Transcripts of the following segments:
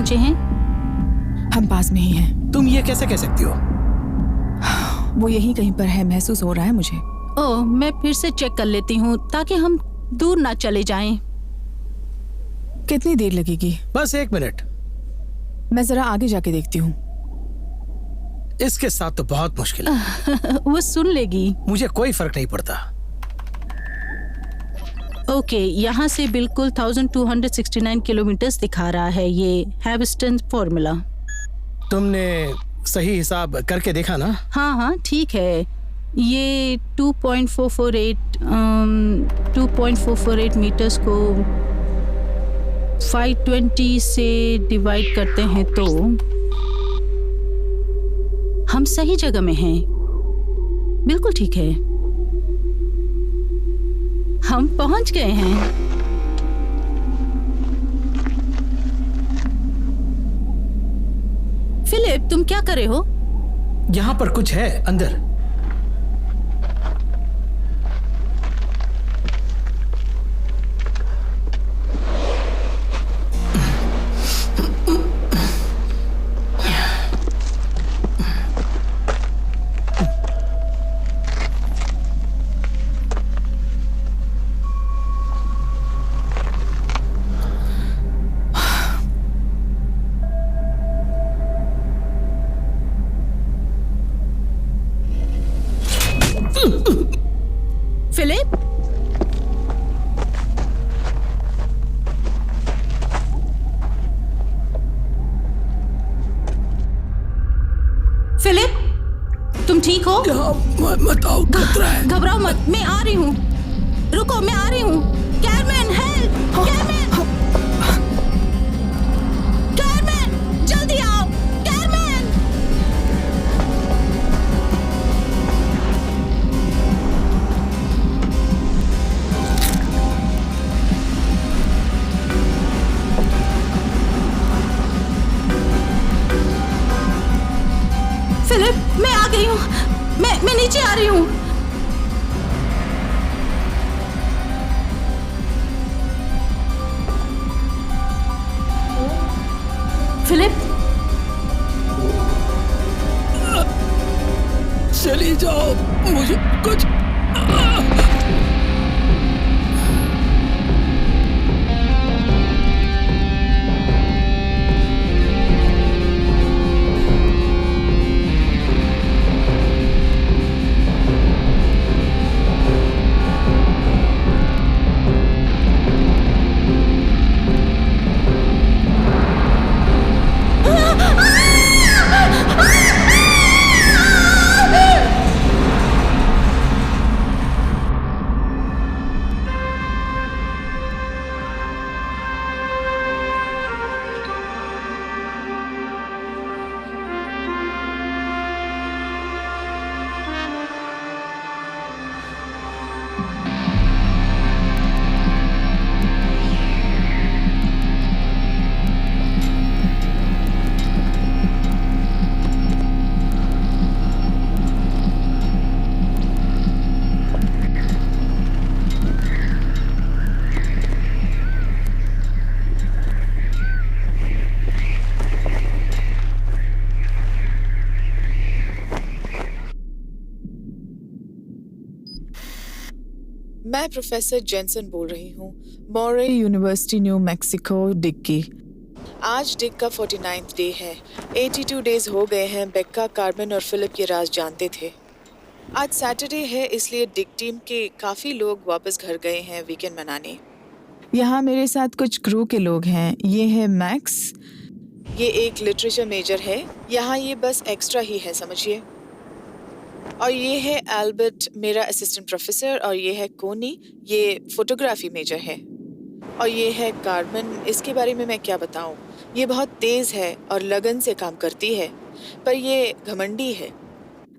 पहुंचे हैं? हम पास में ही हैं। तुम ये कैसे कह सकती हो? वो यही कहीं पर है, महसूस हो रहा है मुझे। ओह, मैं फिर से चेक कर लेती हूँ ताकि हम दूर ना चले जाएं। कितनी देर लगेगी? बस 1 मिनट। मैं जरा आगे जाके देखती हूँ। इसके साथ तो बहुत मुश्किल है। वो सुन लेगी। मुझे कोई फर्क नहीं पड़ता। ओके, यहाँ से बिल्कुल 1269 किलोमीटर दिखा रहा है ये हैविस्टन फॉर्मूला। तुमने सही हिसाब करके देखा ना? हाँ हाँ ठीक है। ये 2.448 मीटर्स को 520 से डिवाइड करते हैं तो हम सही जगह में हैं। बिल्कुल ठीक है, हम पहुंच गए हैं। फिलिप, तुम क्या कर रहे हो? यहाँ पर कुछ है अंदर। फिलिप, फिलिप, तुम ठीक हो? मत आओ, खतरा है। घबराओ मत, मैं आ रही हूँ। रुको, मैं आ रही हूँ। Carrom man, help! कैरमैन! कैरमैन, जल्दी आओ! कैरमैन! फिलिप, मैं आ गई हूँ। मैं नीचे आ रही हूँ। फिलिप, चली जाओ, मुझे कुछ मैं प्रोफेसर जेनसन बोल रही हूँ, मॉरे यूनिवर्सिटी न्यू मैक्सिको, डिक की। आज डिक का 49th डे है। 82 डेज हो गए हैं बेक्का, कार्मेन और फिलिप ये राज जानते थे। आज सैटरडे है, इसलिए डिक टीम के काफ़ी लोग वापस घर गए हैं वीकेंड मनाने। यहाँ मेरे साथ कुछ क्रू के लोग हैं। ये है मैक्स, ये एक लिटरेचर मेजर है। यहाँ ये बस एक्स्ट्रा ही है, समझिए। और ये है एल्बर्ट, मेरा असिस्टेंट प्रोफेसर। और ये है कोनी, ये फोटोग्राफी मेजर है। और ये है कार्मेन, इसके बारे में मैं क्या बताऊं। ये बहुत तेज है और लगन से काम करती है, पर ये घमंडी है।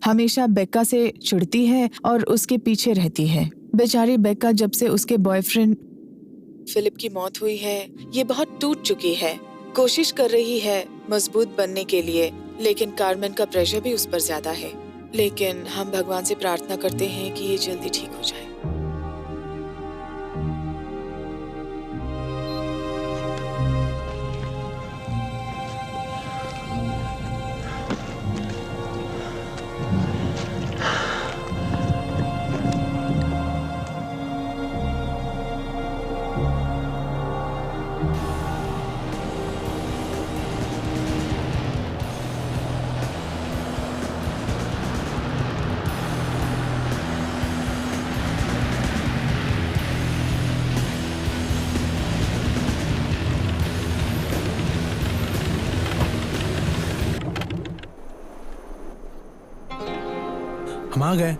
हमेशा बेक्का से चिढ़ती है और उसके पीछे रहती है। बेचारी बेक्का, जब से उसके बॉयफ्रेंड फिलिप की मौत हुई है, ये बहुत टूट चुकी है। कोशिश कर रही है मजबूत बनने के लिए, लेकिन कार्मेन का प्रेशर भी उस पर ज्यादा है। लेकिन हम भगवान से प्रार्थना करते हैं कि ये जल्दी ठीक हो जाए। हम आ गए।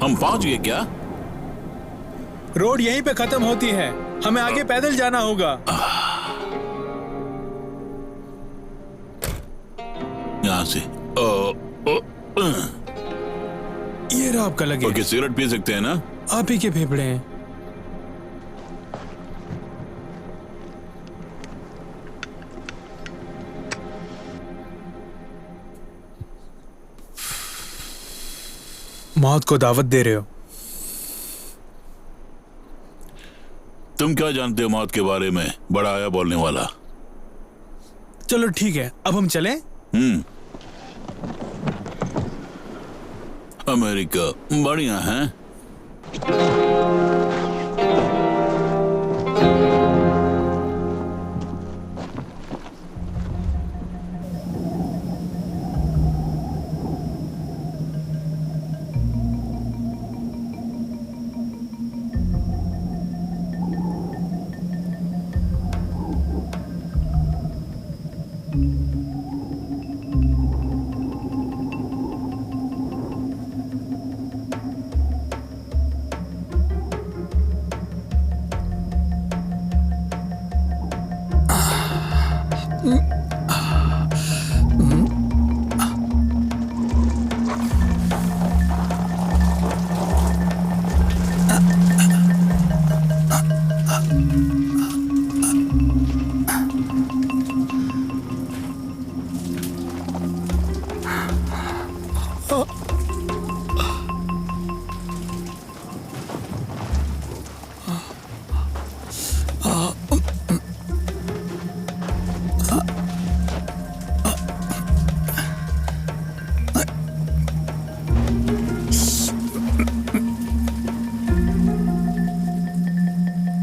हम पहुंच गए क्या? रोड यहीं पे खत्म होती है, हमें आगे पैदल जाना होगा। यहाँ से ये रहा आपका लगेज। ओके, सिगरेट पी सकते हैं ना? आप ही के फेफड़े हैं। मौत को दावत दे रहे हो? तुम क्या जानते हो मौत के बारे में, बड़ा आया बोलने वाला। चलो ठीक है, अब हम चलें? अमेरिका बढ़िया है।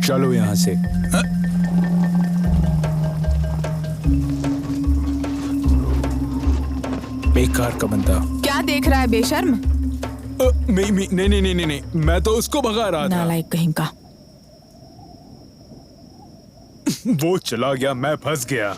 चलो यहां से। बेकार का बंदा। क्या देख रहा है बेशर्म? नहीं, मैं तो उसको भगा रहा था। नालायक कहीं का। वो चला गया, मैं फंस गया।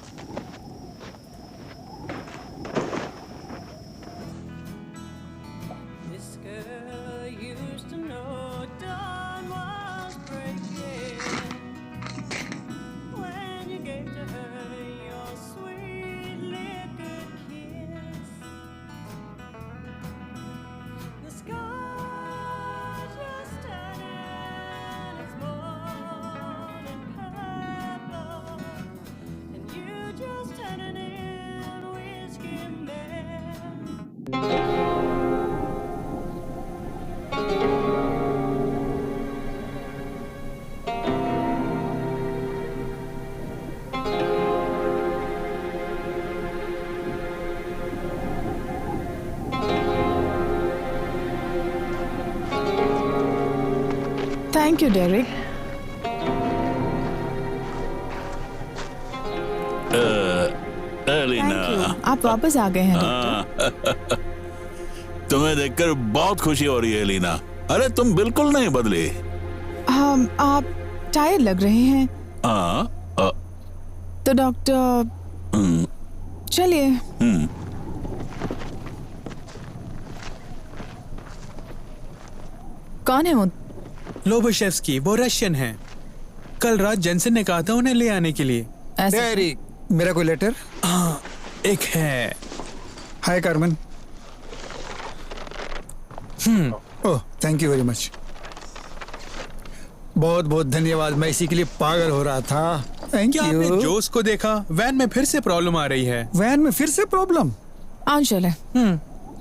Thank you Derek. एलिना, आप वापस आ गए हैं डॉक्टर। तुम्हें देखकर बहुत खुशी हो रही है एलिना। अरे तुम बिल्कुल नहीं बदले। आप टायर्ड लग रहे हैं। तो डॉक्टर चलिए। कौन है वो? लोबोशेव्स्की, वो रशियन हैं। कल रात जेंसन ने कहा था उन्हें ले आने के लिए। डेरिक, मेरा कोई लेटर? हाँ, एक है। Hi Carmen. Oh, thank you very much. बहुत बहुत धन्यवाद, मैं इसी के लिए पागल हो रहा था। थैंक क्या यू। आपने जोस को देखा? वैन में फिर से प्रॉब्लम आ रही है। वैन में फिर से प्रॉब्लम? आओ चले।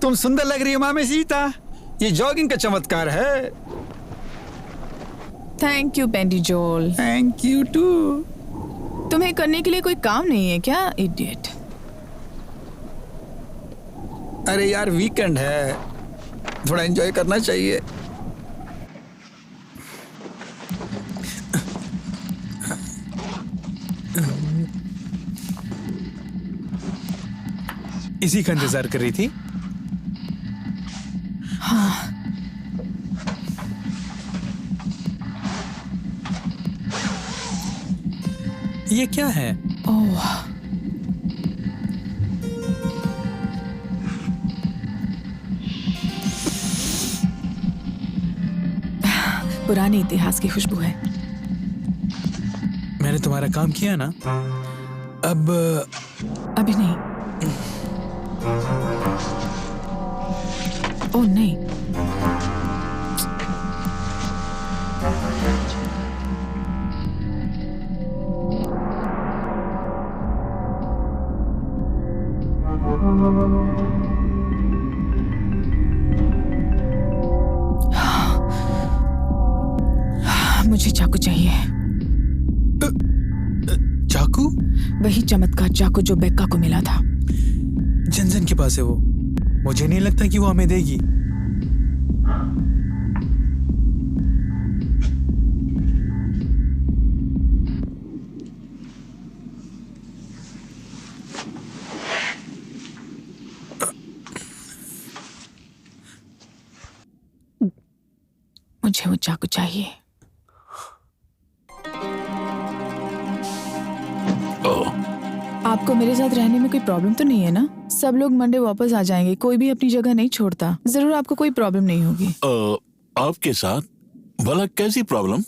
तुम सुंदर लग रही हो माँ में सीता। ये जॉगिंग का चमत्कार है। थैंक यू पेंडी जोल। Thank you too. तुम्हें करने के लिए कोई काम नहीं है क्या, इडियट? अरे यार वीकेंड है, थोड़ा एंजॉय करना चाहिए। इसी का इंतजार कर रही थी। ये क्या है? ओह, पुराने इतिहास की खुशबू है। मैंने तुम्हारा काम किया ना, अब अभी नहीं। ओह नहीं, मुझे चाकू चाहिए। चाकू? वही चमत्कार चाकू जो बेक्का को मिला था। जेंसन के पास है वो। मुझे नहीं लगता कि वो हमें देगी। मुझे वो चाकू चाहिए। आपको मेरे साथ रहने में कोई प्रॉब्लम तो नहीं है ना? सब लोग मंडे वापस आ जाएंगे, कोई भी अपनी जगह नहीं छोड़ता। जरूर आपको कोई प्रॉब्लम नहीं होगी। आपके साथ? भला कैसी प्रॉब्लम?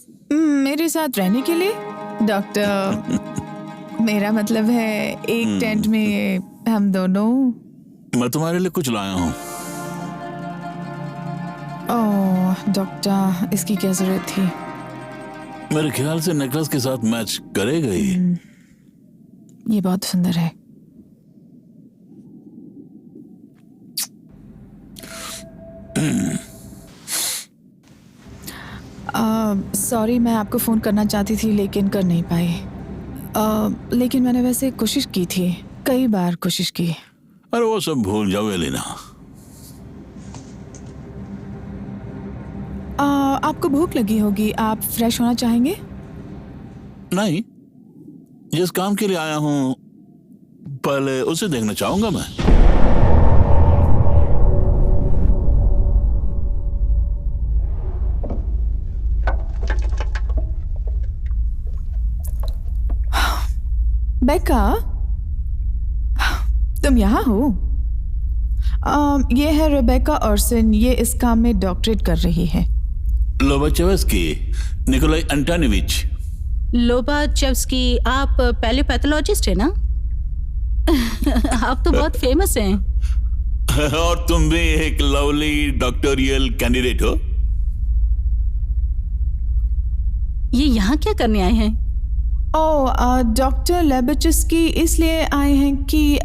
मेरे साथ रहने के लिए डॉक्टर। मेरा मतलब है एक टेंट में हम दोनों। मैं तुम्हारे लिए कुछ लाया हूँ। ओह डॉक्टर, इसकी क्या जरूरत थी? मेरे ख्याल से नेकलेस के साथ मैच करेगा ही। ये बहुत सुंदर है। सॉरी, मैं आपको फोन करना चाहती थी लेकिन कर नहीं पाई। लेकिन मैंने वैसे कोशिश की थी, कई बार कोशिश की। अरे वो सब भूल जाओ एलिना। आपको भूख लगी होगी, आप फ्रेश होना चाहेंगे? नहीं, जिस काम के लिए आया हूं पहले उसे देखना चाहूंगा मैं। बेक्का, तुम यहाँ हो? ये है रेबेका ऑर्सन, ये इस काम में डॉक्टरेट कर रही है। लोबाचेवस्की, निकोलाई एंटोनिविच। लोबाचेव्स्की, आप पहले पैथोलॉजिस्ट है ना? आप तो बहुत फेमस हैं। और तुम भी एक लवली डॉक्टोरियल कैंडिडेट हो। ये यहाँ क्या करने आए हैं? डॉक्टर लेबचस्की इसलिए आए हैं कि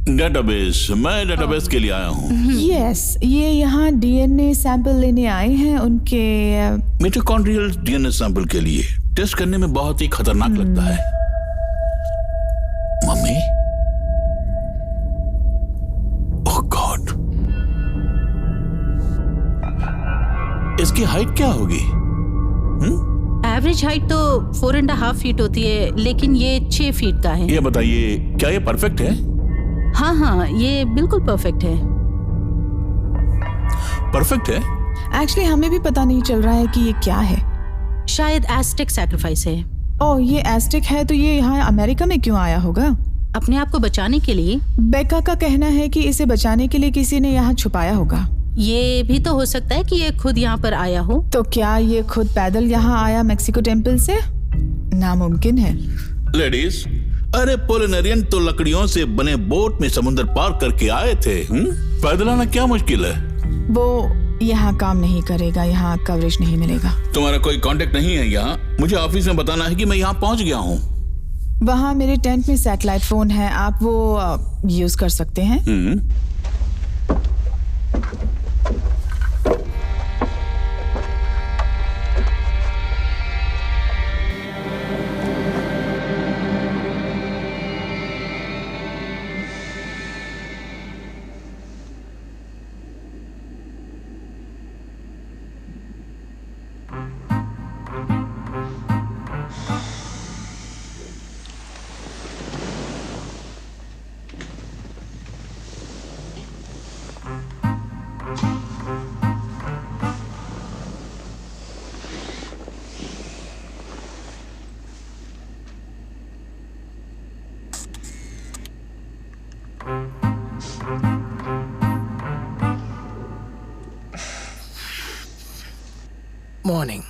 डेटाबेस, मैं डेटाबेस के लिए आया हूँ। यस, ये यहाँ डीएनए सैंपल लेने आए हैं उनके। मिटोकॉन्ड्रियल डीएनए सैंपल के लिए टेस्ट करने में बहुत ही खतरनाक लगता है। मम्मी, ओह गॉड, इसकी हाइट क्या होगी? एवरेज हाइट तो 4.5 फीट होती है, लेकिन ये 6 फीट का है। ये बताइए, क्या ये परफेक्ट है? हाँ हाँ, ये बिल्कुल परफेक्ट है। परफेक्ट है? एक्चुअली हमें भी पता नहीं चल रहा है कि ये क्या है। शायद एस्टेक सैक्रिफाइस है। ओह, ये एस्टेक है तो ये यहाँ अमेरिका में क्यों आया होगा? अपने आप को बचाने के लिए। बेक्का का कहना है कि इसे बचाने के लिए किसी ने यहाँ छुपाया होगा। ये भी तो हो सकता है कि ये खुद यहाँ पर आया हो। तो क्या ये खुद पैदल यहाँ आया मेक्सिको टेम्पल से? नामुमकिन है। लेडीज, अरे पोलिनेरियन तो लकड़ियों से बने बोट में समुद्र पार करके आए थे। पैदल आना क्या मुश्किल है? वो यहाँ काम नहीं करेगा, यहाँ कवरेज नहीं मिलेगा। तुम्हारा कोई कांटेक्ट नहीं है यहाँ? मुझे ऑफिस में बताना है कि मैं यहाँ पहुँच गया हूँ। वहाँ मेरे टेंट में सैटेलाइट फोन है, आप वो यूज कर सकते हैं। मॉर्निंग।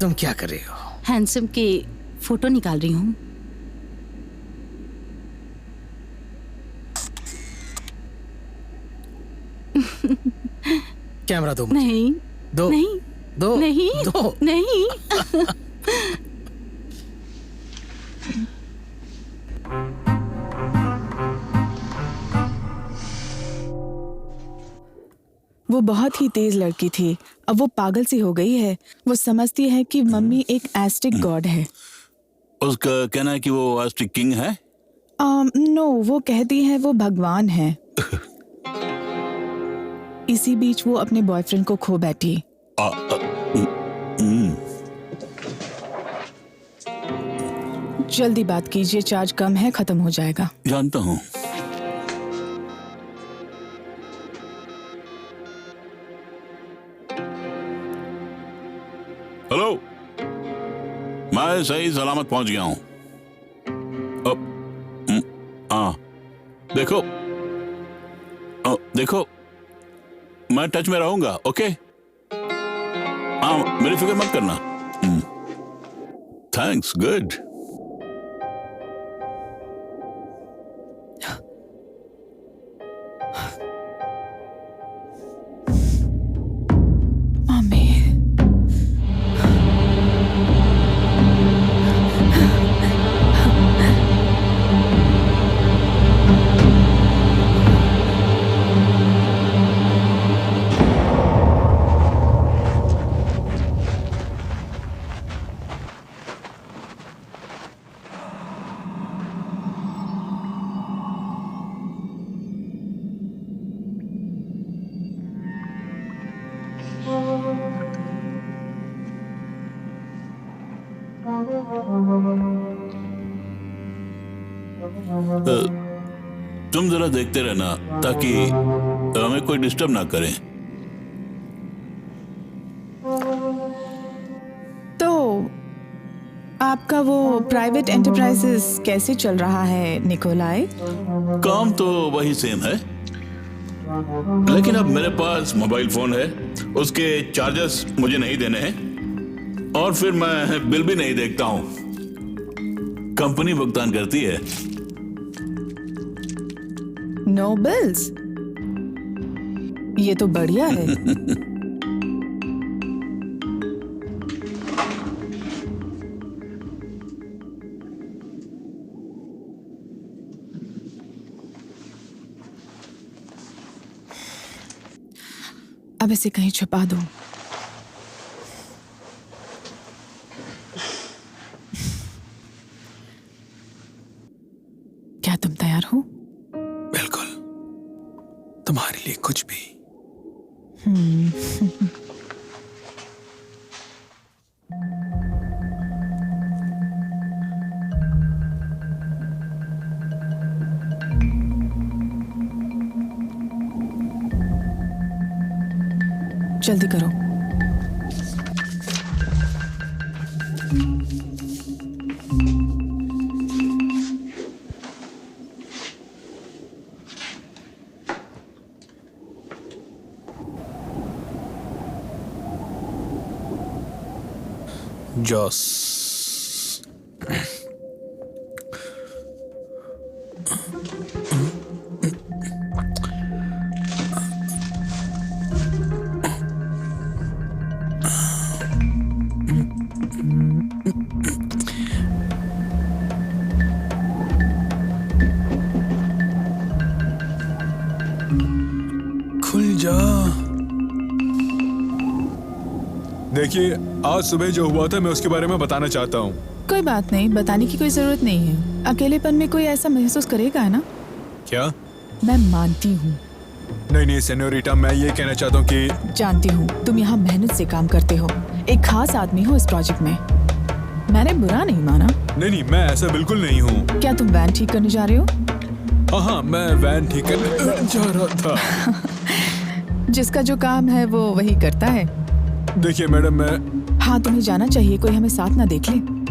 तुम क्या कर रही हो? हैंडसम के फोटो निकाल रही हूँ। कैमरा दो मुझे। नहीं दो नहीं दो नहीं दो। नहीं। वो बहुत ही तेज लड़की थी। अब वो पागल सी हो गई है। वो समझती है कि मम्मी एक एस्टिक गॉड है। उसका कहना है कि वो आस्टिक किंग है। नो, वो कहती है वो भगवान है। इसी बीच वो अपने बॉयफ्रेंड को खो बैठी। जल्दी बात कीजिए, चार्ज कम है, खत्म हो जाएगा। जानता हूँ। हेलो, मैं सही सलामत पहुंच गया हूं। हाँ, देखो देखो, मैं टच में रहूंगा। ओके, हाँ, मेरी फिक्र मत करना। Thanks, good. तुम जरा देखते रहना ताकि हमें कोई डिस्टर्ब ना करे। तो आपका वो प्राइवेट एंटरप्राइजेस कैसे चल रहा है निकोलाई? काम तो वही सेम है, लेकिन अब मेरे पास मोबाइल फोन है, उसके चार्जेस मुझे नहीं देने हैं, और फिर मैं बिल भी नहीं देखता हूं, कंपनी भुगतान करती है। नो बिल्स, ये तो बढ़िया है। अब इसे कहीं छुपा दो। क्या तुम तैयार हो? बिल्कुल, तुम्हारे लिए कुछ भी। जल्दी करो। जॉस, खुल जा। देखिए, आज सुबह जो हुआ था मैं उसके बारे में बताना चाहता हूँ। कोई बात नहीं, बताने की कोई जरूरत नहीं है। अकेलेपन में कोई ऐसा महसूस करेगा ना? क्या? मैं मानती हूँ। नहीं सेनोरिटा, मैं ये कहना चाहता हूँ कि जानती हूँ तुम यहाँ मेहनत से काम करते हो, एक खास आदमी हो इस प्रोजेक्ट में। मैंने बुरा नहीं माना। नहीं, मैं ऐसा बिल्कुल नहीं हूँ। क्या तुम वैन ठीक करने जा रहे हो? हाँ, मैं वैन ठीक करने जा रहा था। जिसका जो काम है वो वही करता है। देखिए मैडम, मैं हाँ, तुम्हें जाना चाहिए, कोई हमें साथ ना देख ले।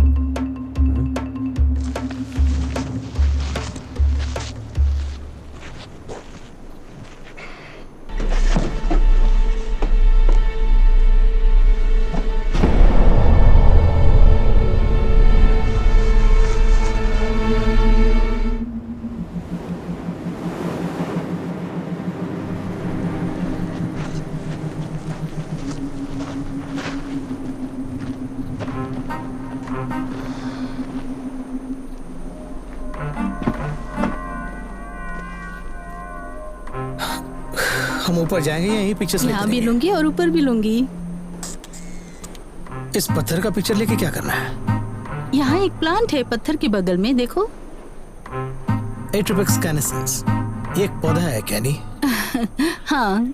हम ऊपर जाएंगे या यही पिक्चर्स यहाँ भी लेते लूंगी और ऊपर भी लूंगी। इस पत्थर का पिक्चर लेके क्या करना है? यहाँ एक प्लांट है पत्थर के बगल में, देखो। एट्रोपिक्स कैनेसेंस, ये एक पौधा है क्या नहीं? हाँ,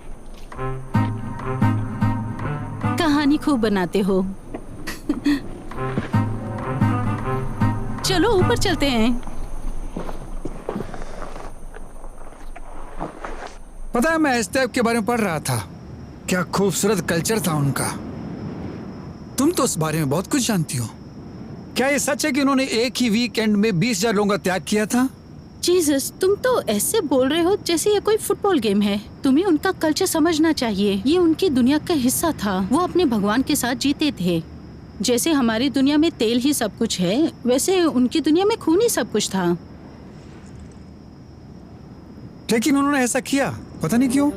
कहानी खूब बनाते हो। चलो ऊपर चलते हैं। पता है, मैं इस टाइप के बारे में पढ़ रहा था। क्या खूबसूरत कल्चर था उनका। तुम तो उस बारे में बहुत कुछ जानती हो। क्या ये सच है कि उन्होंने एक ही वीकेंड में 20,000 लोगों का त्याग किया था? जीसस, तुम तो ऐसे बोल रहे हो जैसे ये कोई फुटबॉल गेम है। तुम्हें उनका कल्चर समझना चाहिए। ये उनकी दुनिया का हिस्सा था। वो अपने भगवान के साथ जीते थे। जैसे हमारी दुनिया में तेल ही सब कुछ है, वैसे उनकी दुनिया में खून ही सब कुछ था। लेकिन उन्होंने ऐसा किया, पता नहीं क्यों।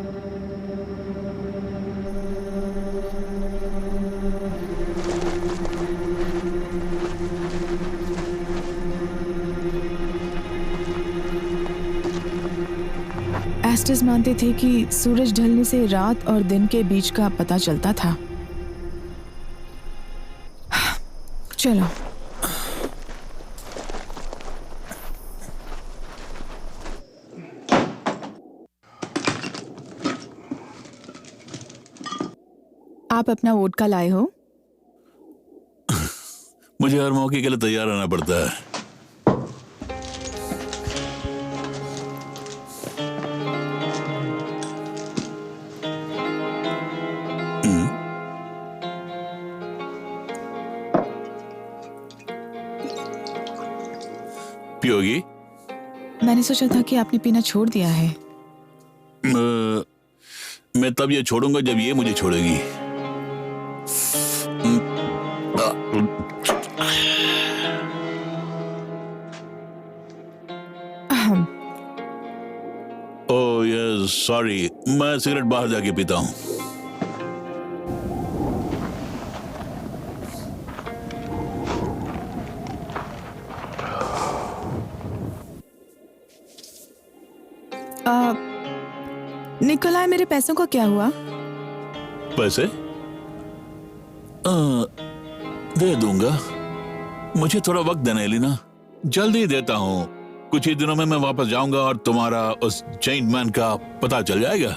एस्टेस मानते थे कि सूरज ढलने से रात और दिन के बीच का पता चलता था। चलो। आप अपना वोडका लाए हो? मुझे हर मौके के लिए तैयार रहना पड़ता है। पियोगी? मैंने सोचा था कि आपने पीना छोड़ दिया है। मैं तब ये छोड़ूंगा जब ये मुझे छोड़ेगी। ओह यस, सॉरी, मैं सिगरेट बाहर जाके पीता हूँ। निकोलाई, मेरे पैसों का क्या हुआ? पैसे? दे दूंगा। मुझे थोड़ा वक्त देना एलिना, जल्दी देता हूँ। कुछ ही दिनों में मैं वापस जाऊंगा और तुम्हारा उस चेंज मैन का पता चल जाएगा।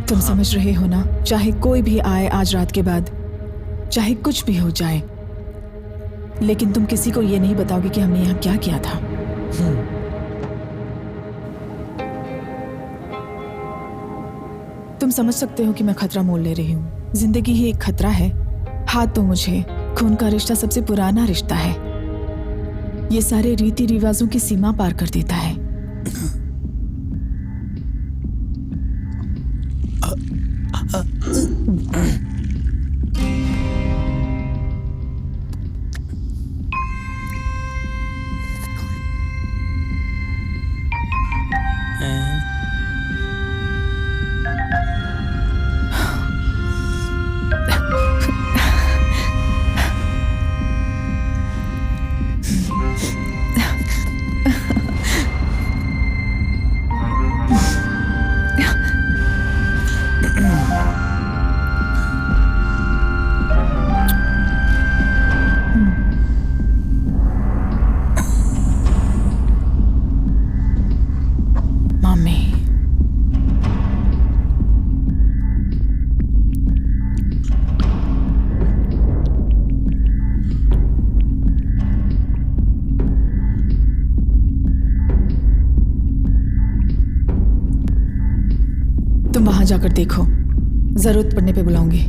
तुम समझ रहे हो ना, चाहे कोई भी आए आज रात के बाद, चाहे कुछ भी हो जाए, लेकिन तुम किसी को ये नहीं बताओगे कि हमने यहाँ क्या किया था। तुम समझ सकते हो कि मैं खतरा मोल ले रही हूँ। जिंदगी ही एक खतरा है। हाथ तो मुझे, खून का रिश्ता सबसे पुराना रिश्ता है। ये सारे रीति रिवाजों की सीमा पार कर देता है। वहां जाकर देखो, जरूरत पड़ने पे बुलाऊंगी।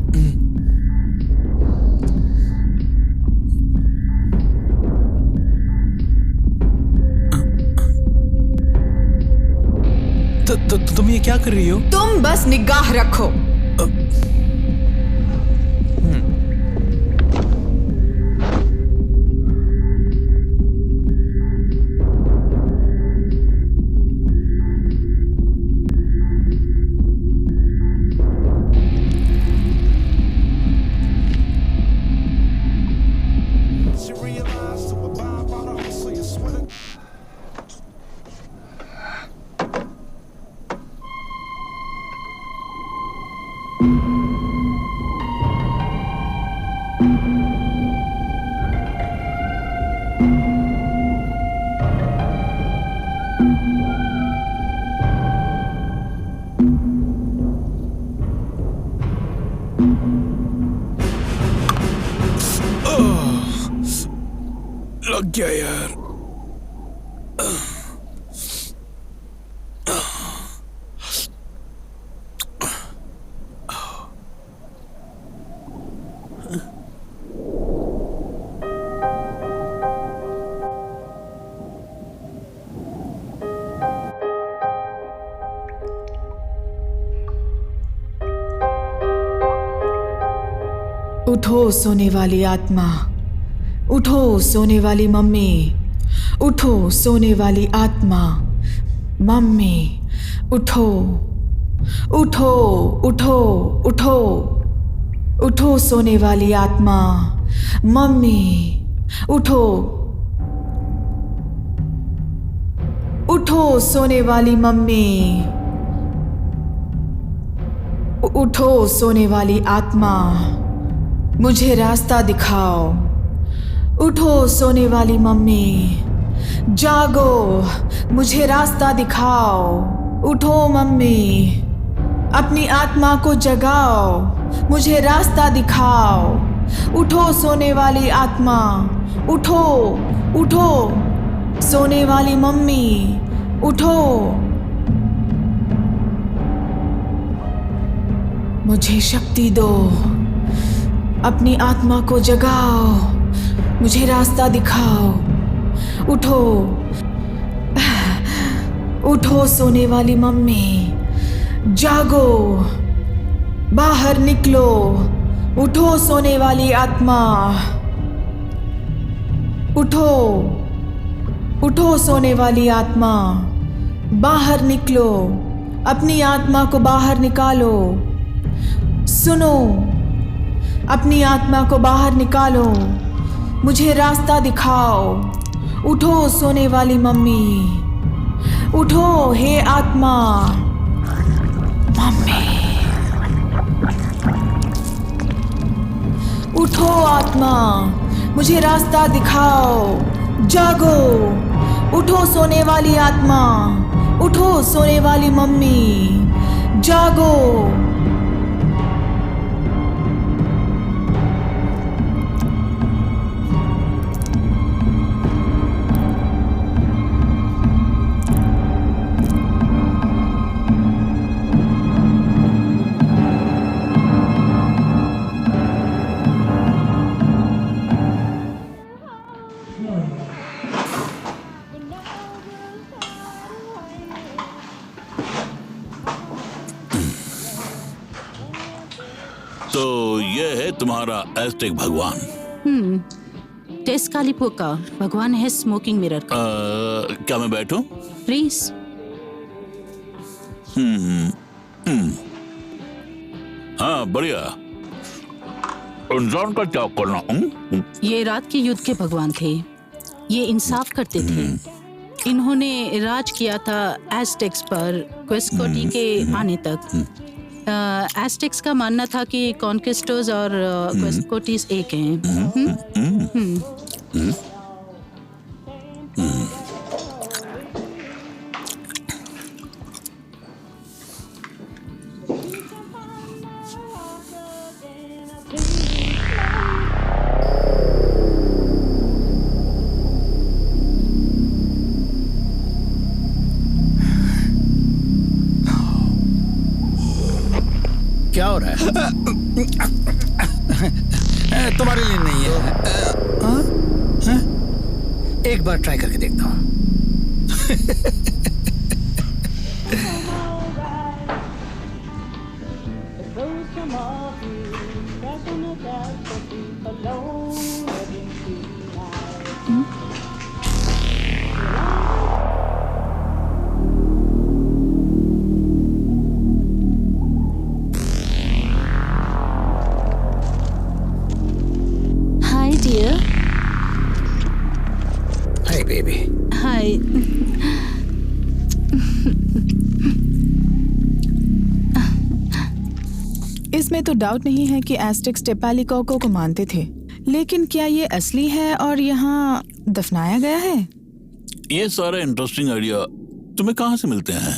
तो तुम ये क्या कर रही हो? तुम बस निगाह रखो। लग गया यार। उठो सोने वाली आत्मा, उठो सोने वाली मम्मी, उठो सोने वाली आत्मा, मम्मी उठो, उठो उठो उठो, उठो सोने वाली आत्मा, मम्मी उठो, उठो सोने वाली मम्मी, उठो सोने वाली आत्मा, मुझे रास्ता दिखाओ। उठो सोने वाली मम्मी, जागो, मुझे रास्ता दिखाओ। उठो मम्मी, अपनी आत्मा को जगाओ, मुझे रास्ता दिखाओ। उठो सोने वाली आत्मा, उठो, उठो सोने वाली मम्मी, उठो। मुझे शक्ति दो, अपनी आत्मा को जगाओ, मुझे रास्ता दिखाओ। उठो, उठो सोने वाली मम्मी, जागो, बाहर निकलो। उठो सोने वाली आत्मा, उठो, उठो सोने वाली आत्मा, बाहर निकलो, अपनी आत्मा को बाहर निकालो। सुनो, अपनी आत्मा को बाहर निकालो, मुझे रास्ता दिखाओ। उठो सोने वाली मम्मी, उठो हे आत्मा, मम्मी उठो आत्मा, मुझे रास्ता दिखाओ। जागो, उठो सोने वाली आत्मा, उठो सोने वाली मम्मी, जागो। तो ये है तुम्हारा एस्टेक भगवान। टेस्कालिपो का भगवान है स्मोकिंग मिरर का। क्या मैं बैठूं? प्लीज। हाँ बढ़िया। इंसान का क्या करना? ये रात के युद्ध के भगवान थे। ये इंसाफ करते थे। इन्होंने राज किया था एस्टेक्स पर क्वेस्कोटी के आने तक। एस्टेक्स का मानना था कि कॉन्क्विस्टर्स और क्वेस्कोटीज एक हैं। तुम्हारे लिए नहीं है। एक बार ट्राई करके देखता हूँ। Hi dear. Hi baby. Hi. इसमें तो डाउट नहीं है कि एस्टेक्स टेपालिकोको को मानते थे, लेकिन क्या ये असली है और यहाँ दफनाया गया है? ये सारे इंटरेस्टिंग आइडिया तुम्हें कहाँ से मिलते हैं?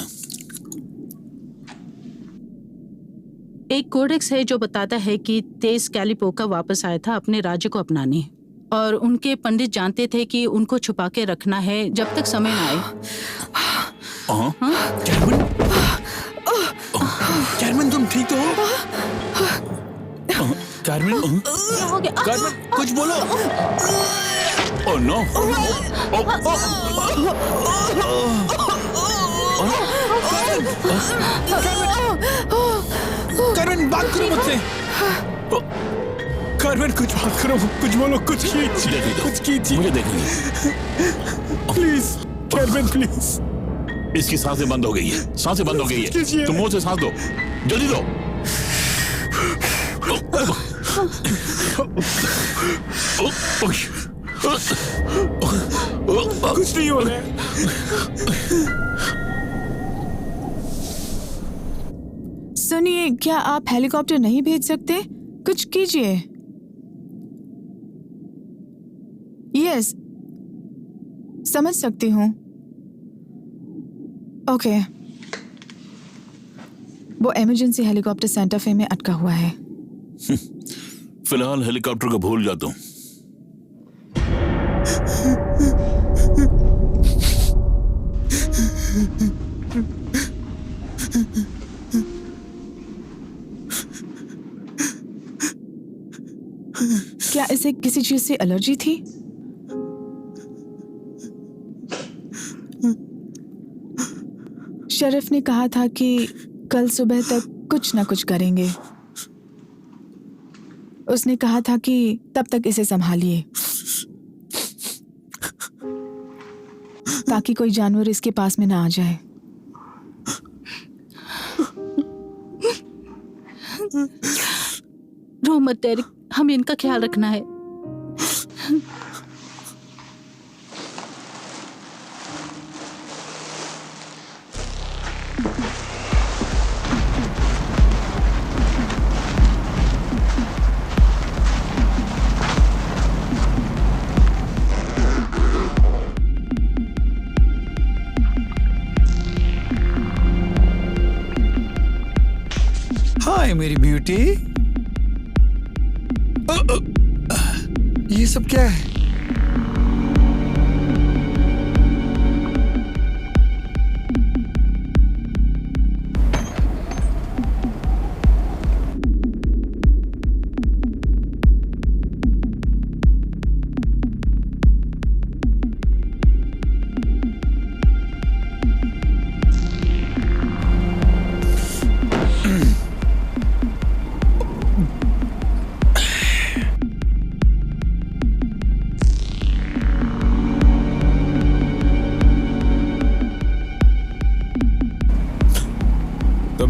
एक कोडेक्स है जो बताता है कि तेज कैलिपोका वापस आया था अपने राज्य को अपनाने, और उनके पंडित जानते थे कि उनको छुपा के रखना है जब तक समय न आए। कार्मेन, तुम ठीक तो हो? कार्मेन, कार्मेन, कुछ बोलो। Oh no. कार्मेन, बात करो मुझसे। कार्मेन, कुछ बात करो, कुछ बोलो, कुछ कीजिए, कुछ कीजिए। मुझे देखिए। Please Carmen, please. इसकी सांसें बंद हो गई है, सांसें बंद हो गई है। कीजिए। तुम मुंह से सांस दो, जल्दी दो। कुछ नहीं हो रहा है। सुनिए, क्या आप हेलीकॉप्टर नहीं भेज सकते? कुछ कीजिए। यस, समझ सकती हूँ। ओके, वो इमरजेंसी हेलीकॉप्टर सेंटर फे में अटका हुआ है। फिलहाल हेलीकॉप्टर को भूल जा तुम। क्या इसे किसी चीज से एलर्जी थी? शरीफ ने कहा था कि कल सुबह तक कुछ ना कुछ करेंगे। उसने कहा था कि तब तक इसे संभालिए ताकि कोई जानवर इसके पास में ना आ जाए। रो मत डेरिक, हमें इनका ख्याल रखना है। हाय मेरी ब्यूटी। ये सब क्या है?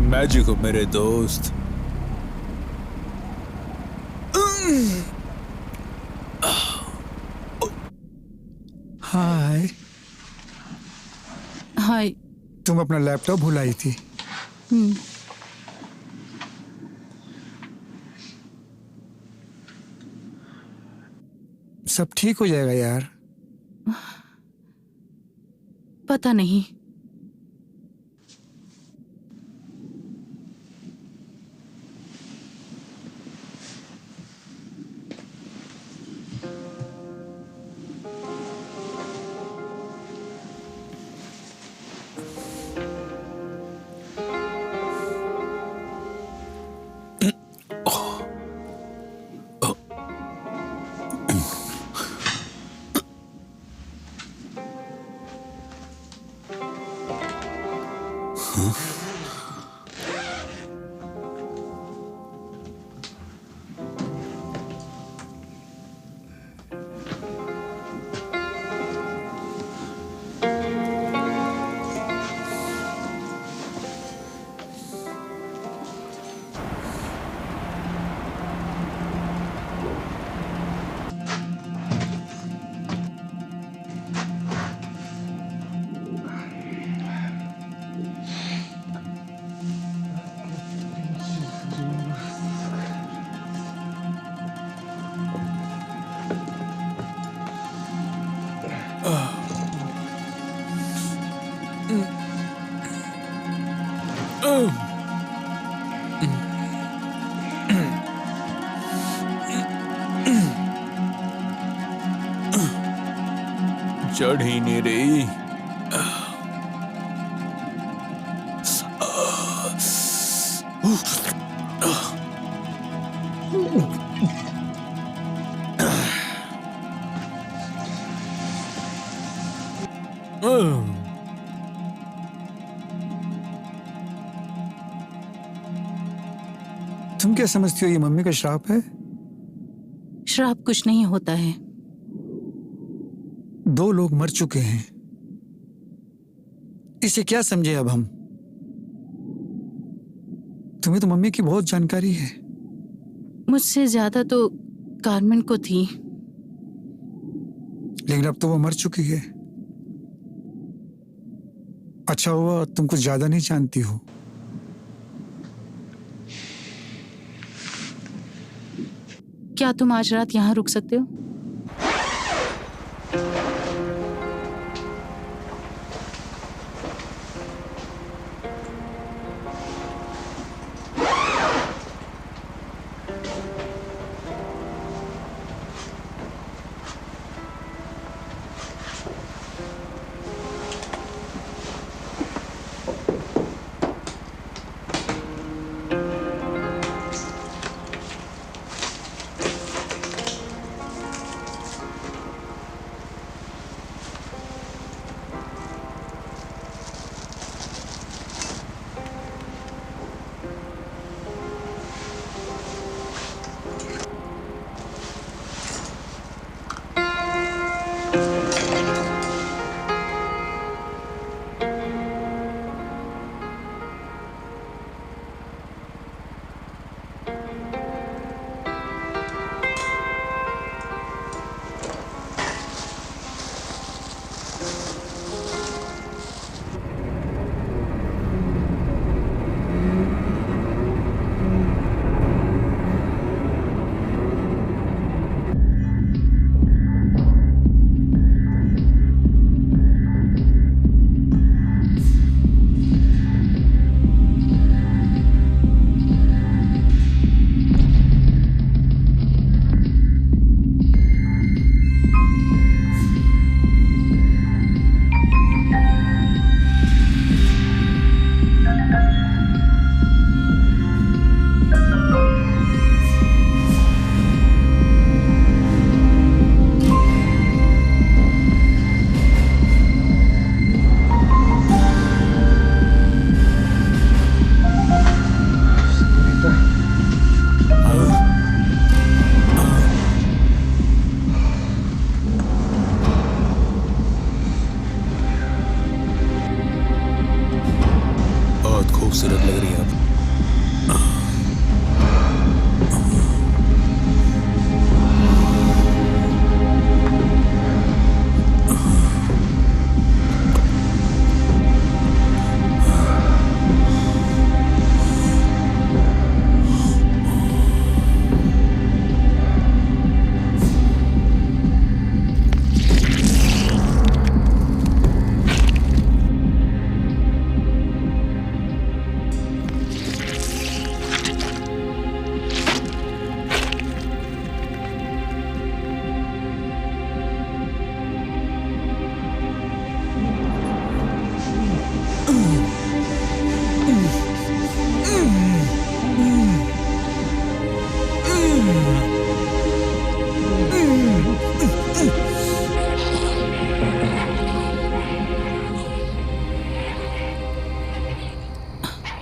मैजिक हो मेरे दोस्त। हाय। हाय। तुम अपना लैपटॉप भुलाई थी। सब ठीक हो जाएगा यार। पता नहीं। चढ़ ही नहीं रही। तुम क्या समझती हो ये मम्मी का श्राप है? श्राप कुछ नहीं होता है। 2 लोग मर चुके हैं, इसे क्या समझे अब हम? तुम्हें तो मम्मी की बहुत जानकारी है। मुझसे ज्यादा तो कार्मेन को थी। लेकिन अब तो वो मर चुकी है। अच्छा हुआ तुम कुछ ज्यादा नहीं जानती हो। क्या तुम आज रात यहाँ रुक सकते हो? खूबसूरत लग रही है अब।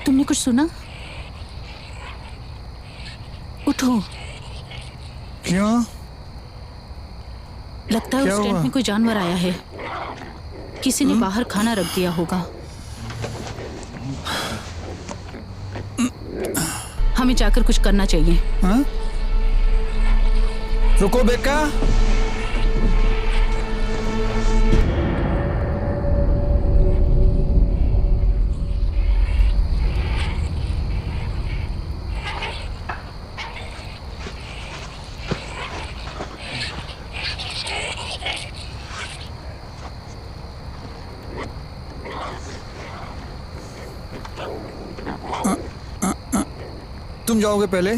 तुमने कुछ सुना? उठो। क्यों? लगता है क्या उस टेंट हुआ? में कोई जानवर आया है। किसी ने बाहर खाना रख दिया होगा। हमें जाकर कुछ करना चाहिए। हाँ? रुको बेका। तुम जाओगे पहले?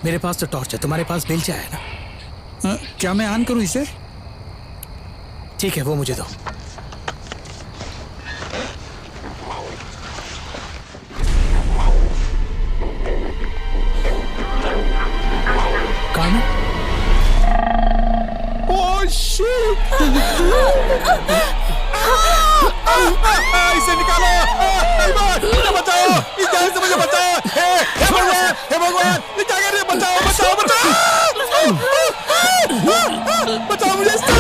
मेरे पास तो टॉर्च है, तुम्हारे पास बेलचा है ना? क्या मैं ऑन करूं इसे? ठीक है, वो मुझे दो। कार्मेन? Oh shit! इसे निकालो! मुझे बचाओ! इस जान से मुझे बचाओ! हे भगवान! ये क्या कर रहे हैं? बचाओ! बचाओ मुझे इससे!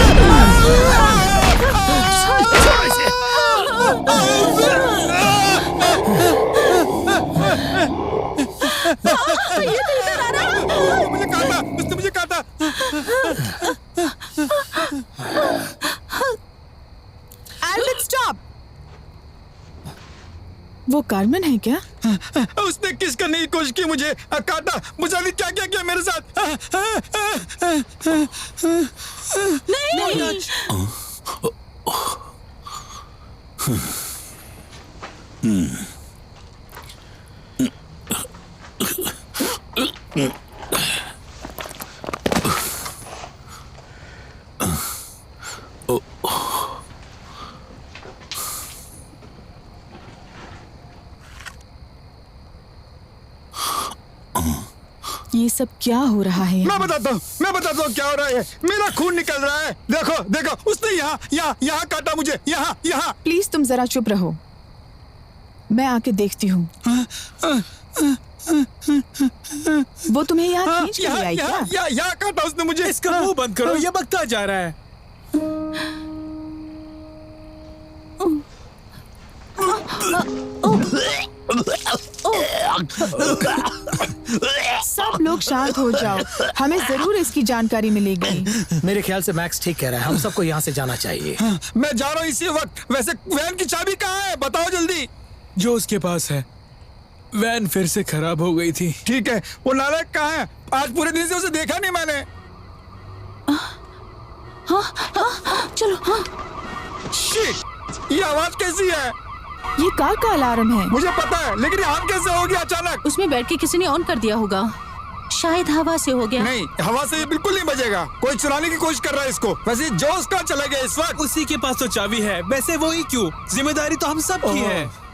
मुझे काटा! उसने मुझे काटा! Alvin stop. वो कार्मेन है क्या? उसने किस करने की कोशिश की, मुझे काटा, मुझे नहीं क्या क्या किया मेरे साथ। नहीं। ये सब क्या हो रहा है? मैं बताता हूँ क्या हो रहा है। मेरा खून निकल रहा है। देखो उसने यहाँ काटा मुझे, यहाँ। प्लीज तुम जरा चुप रहो, मैं आके देखती हूँ। वो तुम्हें यहाँ खींच के ले आई क्या? यहाँ काटा उसने मुझे। इसका मुंह बंद करो, ये बकता जा रहा है। सब लोग शांत हो जाओ, हमें जरूर इसकी जानकारी मिलेगी। मेरे ख्याल से मैक्स ठीक कह रहा है, हम सबको यहाँ से जाना चाहिए। मैं जा रहा हूँ इसी वक्त। वैसे वैन की चाबी कहाँ है, बताओ जल्दी। जो उसके पास है। वैन फिर से खराब हो गई थी। ठीक है, वो नालायक कहाँ है? आज पूरे दिन से उसे देखा नहीं मैंने। चलो। हाँ। शिट! ये आवाज कैसी है? ये कार का अलार्म है। मुझे पता है, लेकिन ये ऑन कैसे हो गया अचानक? उसमें बैठ के किसी ने ऑन कर दिया होगा, शायद हवा से हो गया। नहीं, हवा से ये बिल्कुल नहीं बजेगा। कोई चुराने की कोशिश कर रहा है इसको। वैसे जोश कहाँ चला गया इस वक्त? उसी के पास तो चाबी है, वैसे वो ही क्यों? जिम्मेदारी तो हम सब की है।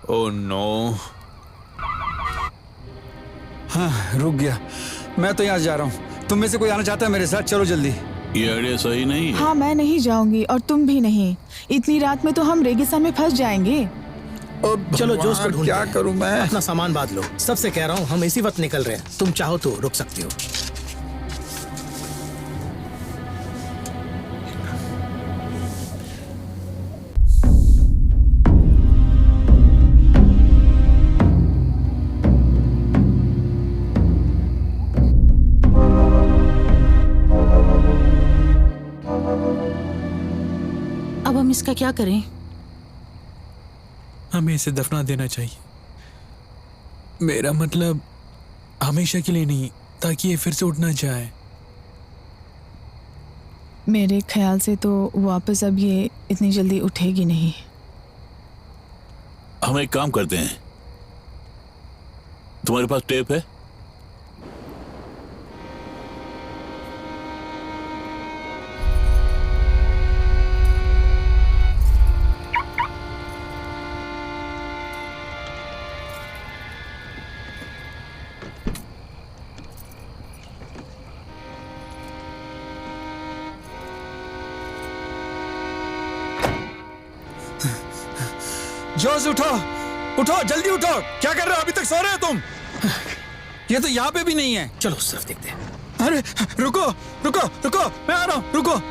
Oh no. हाँ, रुक गया। मैं तो यहाँ जा रहा हूँ। तुम में से कोई आना चाहता है मेरे साथ? चलो जल्दी। ये आइडिया सही नहीं है। हाँ, मैं नहीं जाऊंगी और तुम भी नहीं। इतनी रात में तो हम रेगिस्तान में फंस जाएंगे। चलो जोश को ढूंढते क्या हैं। करूं मैं? अपना सामान बांध लो। सबसे कह रहा हूँ, हम इसी वक्त निकल रहे हैं। तुम चाहो तो रुक सकती हो। अब हम इसका क्या करें? हमें इसे दफना देना चाहिए। मेरा मतलब हमेशा के लिए नहीं, ताकि ये फिर से उठ ना जाए। मेरे ख्याल से तो वापस अब ये इतनी जल्दी उठेगी नहीं। हम एक काम करते हैं, तुम्हारे पास टेप है? जोश, उठो जल्दी उठो। क्या कर रहे हो? अभी तक सो रहे हो तुम? ये तो यहाँ पे भी नहीं है। चलो उस तरफ देखते हैं। अरे रुको, मैं आ रहा हूँ, रुको।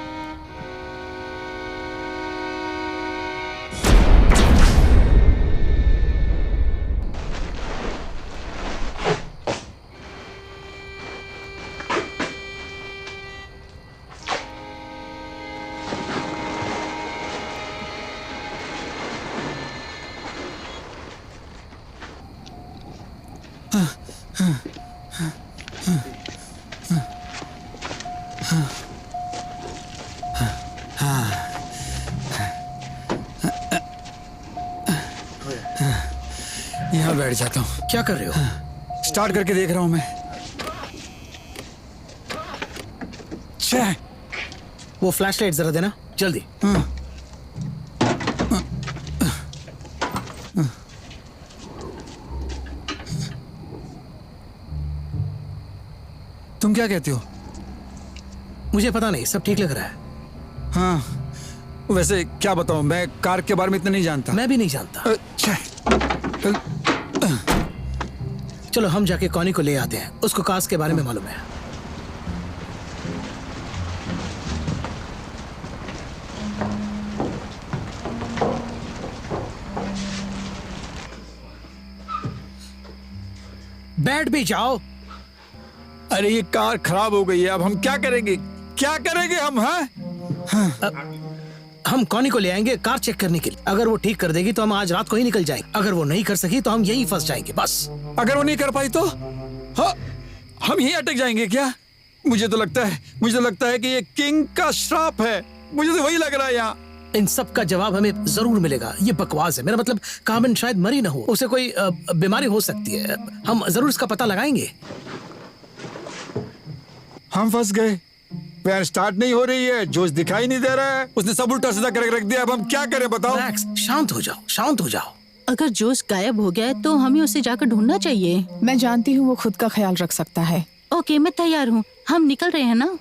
यहाँ बैठ जाता हूँ। क्या कर रहे हो? स्टार्ट करके देख रहा हूँ मैं। छह। वो फ्लैशलाइट जरा देना जल्दी। तुम क्या कहते हो? मुझे पता नहीं, सब ठीक लग रहा है। हाँ, वैसे क्या बताऊं, मैं कार के बारे में इतना नहीं जानता। मैं भी नहीं जानता। अच्छा। चलो हम जाके कॉनी को ले आते हैं, उसको कार्स के बारे में मालूम है। बैठ भी जाओ। अरे ये कार खराब हो गई है, अब हम क्या करेंगे? क्या करेंगे हम? हाँ, हम कॉनी को ले आएंगे कार चेक करने के लिए। अगर वो ठीक कर देगी तो हम आज रात को ही निकल जाएंगे। अगर वो नहीं कर सकी तो हम यहीं फंस जाएंगे बस। अगर वो नहीं कर पाई तो हाँ, हम यहीं अटक जाएंगे क्या? मुझे तो लगता है कि ये किंग का श्राप है। मुझे तो वही लग रहा है। यहाँ इन सब का जवाब हमें जरूर मिलेगा। ये बकवास है। मेरा मतलब कार्मेन शायद मरी ना हो, उसे कोई बीमारी हो सकती है। हम जरूर इसका पता लगाएंगे। हम फंस गए। वैन स्टार्ट नहीं हो रही है, जोश दिखाई नहीं दे रहा है, उसने सब उल्टा सीधा करके रख दिया। अब हम क्या करें बताओ? रिलैक्स, शांत हो जाओ, शांत हो जाओ। अगर जोश गायब हो गया है तो हमें उसे जाकर ढूंढना चाहिए। मैं जानती हूँ वो खुद का ख्याल रख सकता है। ओके, मैं तैयार हूँ। हम निकल रहे हैं ना?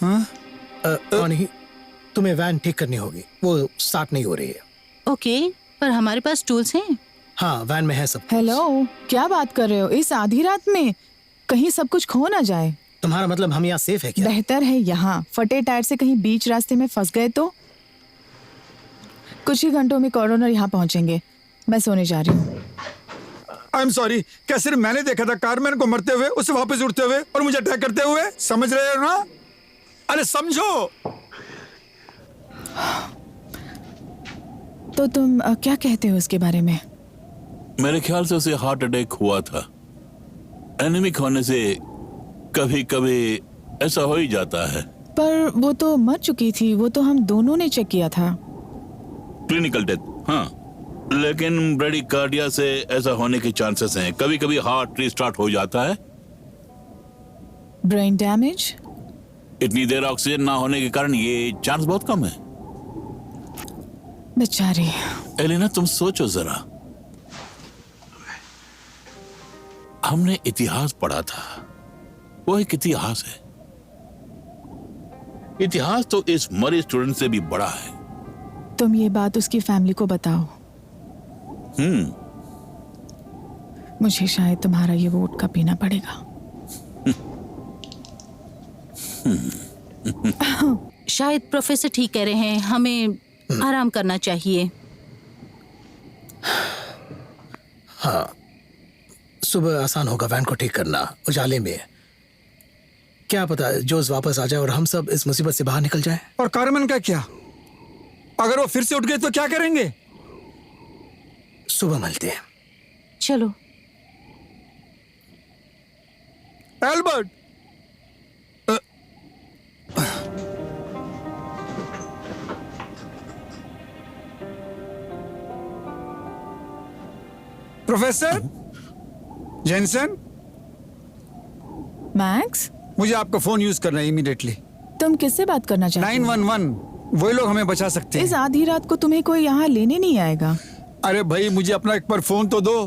हाँ? कॉनी, तुम्हें वैन ठीक करनी होगी, वो स्टार्ट नहीं हो रही है। ओके, पर हमारे पास टूल्स हैं। हाँ, वैन में है सब। हेलो, क्या बात कर रहे हो इस आधी रात में? कहीं सब कुछ खो ना जाए। तुम्हारा मतलब हम यहाँ सेफ है क्या? बेहतर है यहाँ। फटे टायर से कहीं बीच रास्ते में फंस गए तो? कुछ ही घंटों में कॉरोनर यहाँ पहुँचेंगे। मैं सोने जा रही हूँ। I am sorry. क्या सिर्फ मैंने देखा था कारमैन को मरते हुए, उसे वापस उड़ते हुए और मुझे अटैक करते हुए? समझ रहे हो ना? अरे समझो। तो तुम क्या कहते हो इसके बारे में? मेरे ख्याल से उसे हार्ट अटैक हुआ था। एनीमिक होने से कभी कभी ऐसा हो ही जाता है। पर वो तो मर चुकी थी। वो तो हम दोनों ने चेक किया था। क्लिनिकल डेथ, हाँ, लेकिन ब्रेडिकार्डिया से ऐसा होने के चांसेस हैं। कभी कभी हार्ट रीस्टार्ट हो जाता है। Brain damage? इतनी देर ऑक्सीजन ना होने के कारण ये चांस बहुत कम है। बेचारी। एलिना, तुम सोचो जरा। हमने इतिहास पढ़ा था, वो एक इतिहास है। इतिहास तो इस मरे स्टूडेंट से भी बड़ा है। तुम ये बात उसकी फैमिली को बताओ। मुझे शायद तुम्हारा ये वोट का पीना पड़ेगा। शायद प्रोफेसर ठीक कह रहे हैं, हमें आराम करना चाहिए। हाँ, सुबह आसान होगा वैन को ठीक करना उजाले में। क्या पता जोश वापस आ जाए और हम सब इस मुसीबत से बाहर निकल जाएं। और कारमैन का क्या? अगर वो फिर से उठ गए तो क्या करेंगे? सुबह मिलते हैं। चलो। एल्बर्ट, प्रोफेसर जेनसन, मैक्स, मुझे आपका फोन यूज करना है इमीडिएटली। तुम किससे बात करना चाहते हो? 911, वही लोग हमें बचा सकते इस हैं। आधी रात को तुम्हें कोई यहाँ लेने नहीं आएगा। अरे भाई, मुझे अपना एक बार फोन तो दो।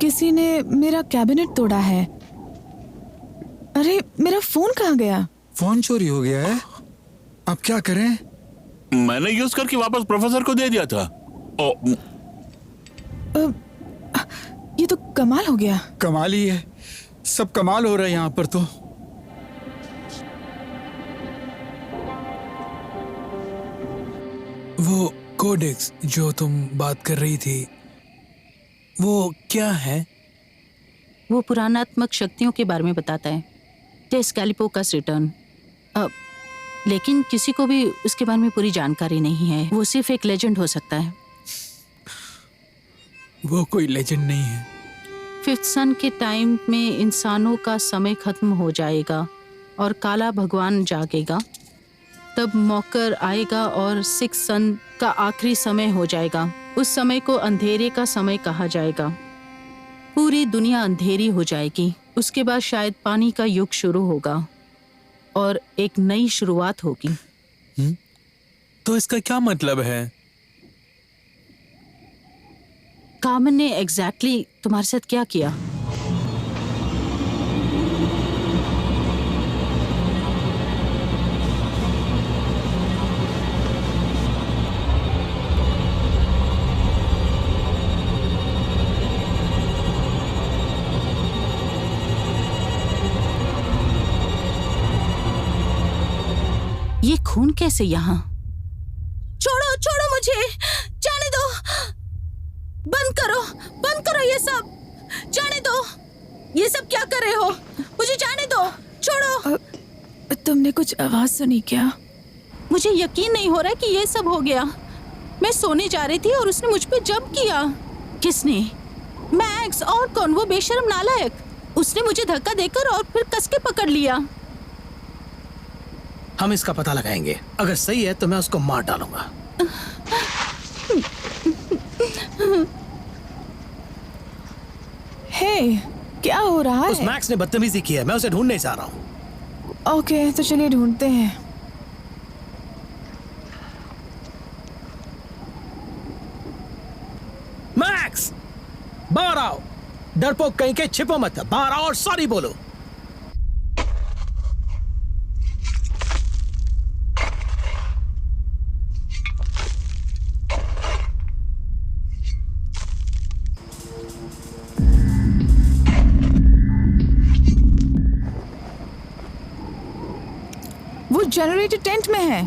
किसी ने मेरा कैबिनेट तोड़ा है। अरे मेरा फोन कहाँ गया? फोन चोरी हो गया है। अब क्या करें? मैंने यूज करके वापस प्रोफेसर को दे दिया था। ये तो कमाल हो गया। कमाल ही है, सब कमाल हो रहा है यहाँ पर तो। वो कोडेक्स जो तुम बात कर रही थी, वो क्या है? वो पुराणात्मक शक्तियों के बारे में बताता है। टेस्कैलिपोकस रिटर्न। लेकिन किसी को भी उसके बारे में पूरी जानकारी नहीं है। वो सिर्फ एक लेजेंड हो सकता है। वो कोई लेजेंड नहीं है। फिफ्थ सन के टाइम में इंसानों का समय खत्म हो जाएगा और काला भगवान जागेगा तब मौकर आएगा और सिक्स सन का आखिरी समय हो जाएगा। उस समय को अंधेरे का समय कहा जाएगा। पूरी दुनिया अंधेरी हो जाएगी। उसके बाद शायद पानी का युग शुरू होगा और एक नई शुरुआत होगी। तो इसका क्या मतलब है? कार्मेन ने एग्जैक्टली तुम्हारे साथ क्या किया? ये खून कैसे यहाँ? छोड़ो छोड़ो मुझे, जाने दो, बंद करो ये सब, जाने दो। ये सब क्या कर रहे हो? मुझे जाने दो, छोड़ो। तुमने कुछ आवाज सुनी क्या? मुझे यकीन नहीं हो रहा कि ये सब हो गया। मैं सोने जा रही थी और उसने मुझ पे जंप किया। किसने? मैक्स। और कौन? वो बेशर्म नालायक। उसने मुझे धक्का देकर और फिर कस के पकड़ लिया। हम इसका पता लगाएंगे। अगर सही है तो मैं उसको मार डालूंगा। हे, क्या हो रहा उस है? मैक्स ने बदतमीजी की है, मैं उसे ढूंढने जा रहा हूँ। ओके, तो चलिए ढूंढते हैं। मैक्स, बाहर आओ। डरपोक कहीं के, छिपो मत। बाहर आओ और सॉरी बोलो। वो जनरेटर टेंट में है।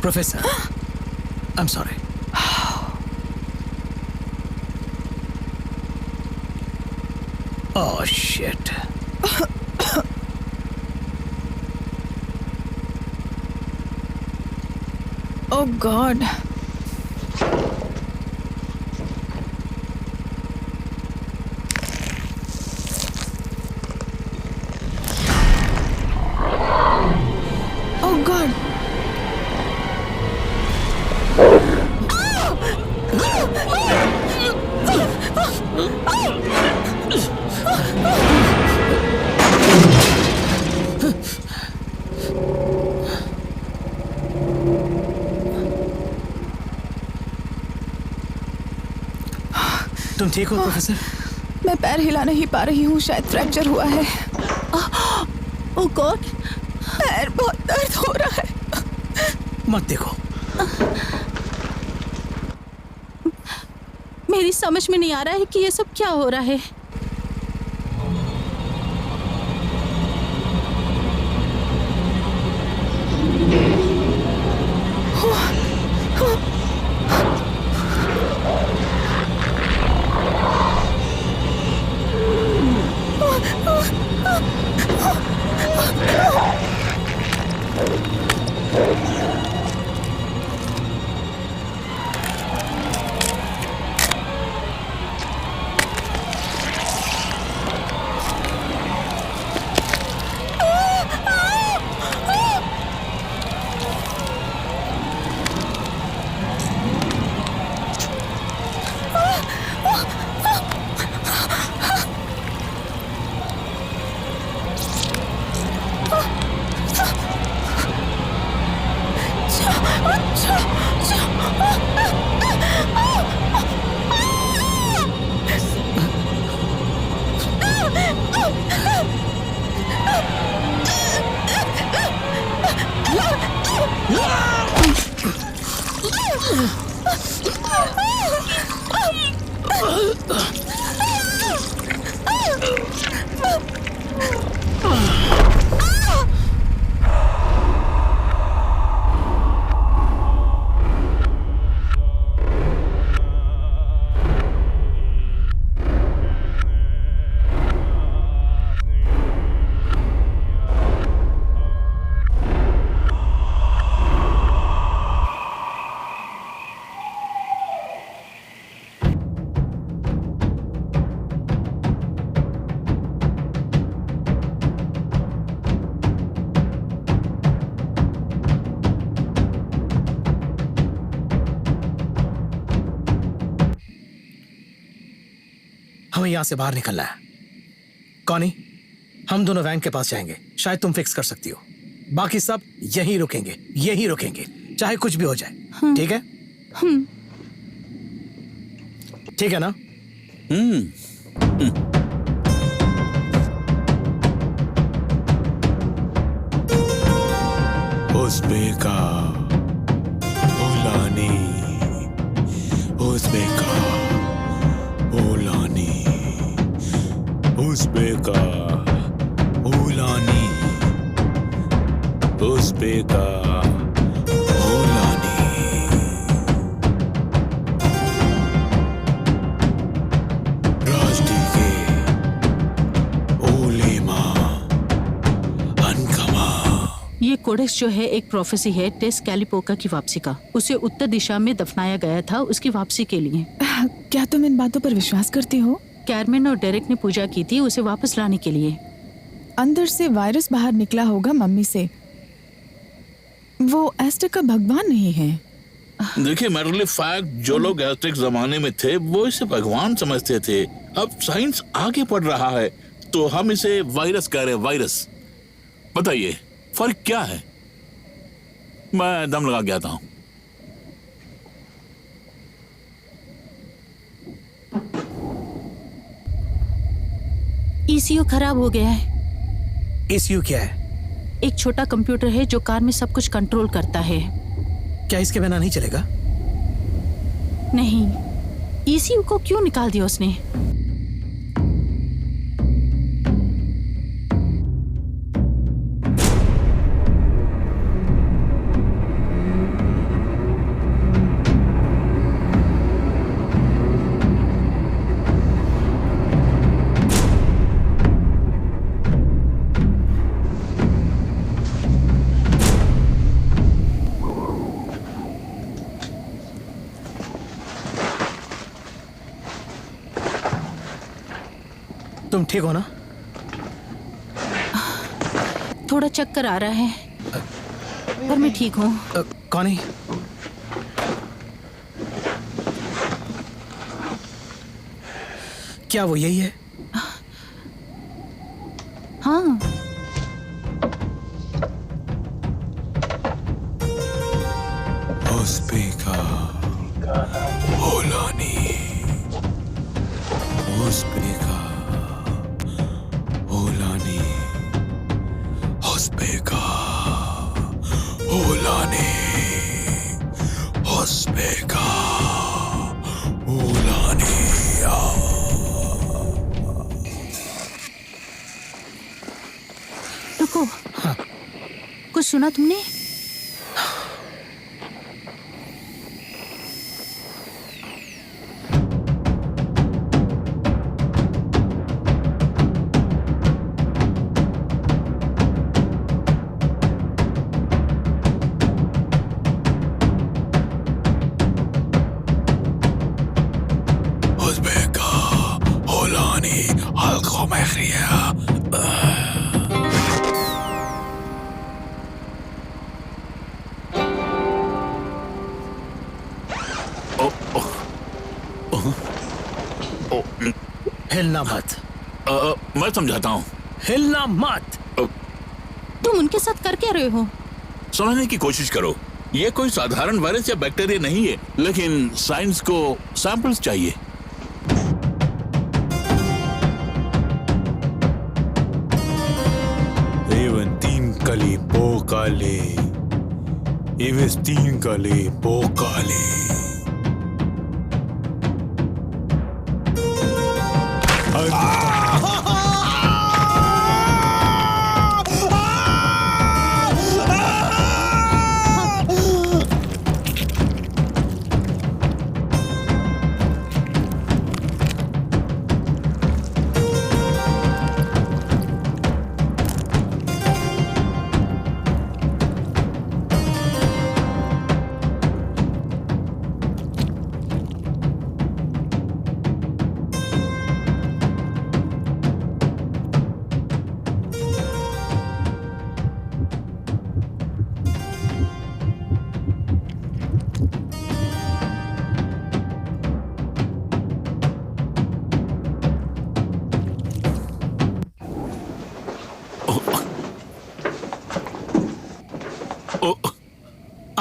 Professor, I am sorry. Oh shit. Oh God. Oh God. तुम ठीक हो प्रोफेसर? मैं पैर हिला नहीं पा रही हूँ, शायद फ्रैक्चर हुआ है। ओह गॉड, पैर बहुत दर्द हो रहा है। मत देखो। मेरी समझ में नहीं आ रहा है कि ये सब क्या हो रहा है। हमें यहाँ से बाहर निकलना है। कॉनी, हम दोनों वैन के पास जाएंगे, शायद तुम फिक्स कर सकती हो। बाकी सब यहीं रुकेंगे, चाहे कुछ भी हो जाए। ठीक है? ठीक है ना? उज़्बेका ओलानी, उज़्बेका ओलानी, उज़्बेका ओलानी, उज़्बेका ओलानी। राजडी के ओलेमा अनकमा। ये कोडेक्स जो है एक प्रोफेसी है टेस कैलिपोका की वापसी का। उसे उत्तर दिशा में दफनाया गया था उसकी वापसी के लिए। क्या तुम इन बातों पर विश्वास करती हो? कैरमेन और डेरेक ने पूजा की थी उसे वापस लाने के लिए। अंदर से वायरस बाहर निकला होगा मम्मी से। वो एस्टेक का भगवान नहीं है। देखिए मैटर ऑफ फैक्ट, जो लोग एज़टेक जमाने में थे वो इसे भगवान समझते थे। अब साइंस आगे बढ़ रहा है तो हम इसे वायरस कह रहे हैं। वायरस, बताइए फर्क क्या है? मैं दम लगा के आता हूं। ECU खराब हो गया है। ECU क्या है? एक छोटा कंप्यूटर है जो कार में सब कुछ कंट्रोल करता है। क्या इसके बिना नहीं चलेगा? नहीं, ECU को क्यों निकाल दिया उसने? तुम ठीक हो ना? थोड़ा चक्कर आ रहा है पर मैं ठीक हूँ। कॉनी, क्या वो यही है? हाँ, उज़्बेका ओलानी, उज़्बेका ओलानी, उज़्बेका ओलानी, उज़्बेका ओलानी। रुको। हाँ। कुछ सुना तुमने? उज़्बेका ओलानी हल्को मैखरिया। हिलना मत। मैं समझाता हूँ। हिलना मत। तुम उनके साथ कर क्या रहे हो? समझने की कोशिश करो। ये कोई साधारण वायरस या बैक्टीरिया नहीं है, लेकिन साइंस को सैंपल्स चाहिए। Even tinkali pokali, Ives tinkali pokali.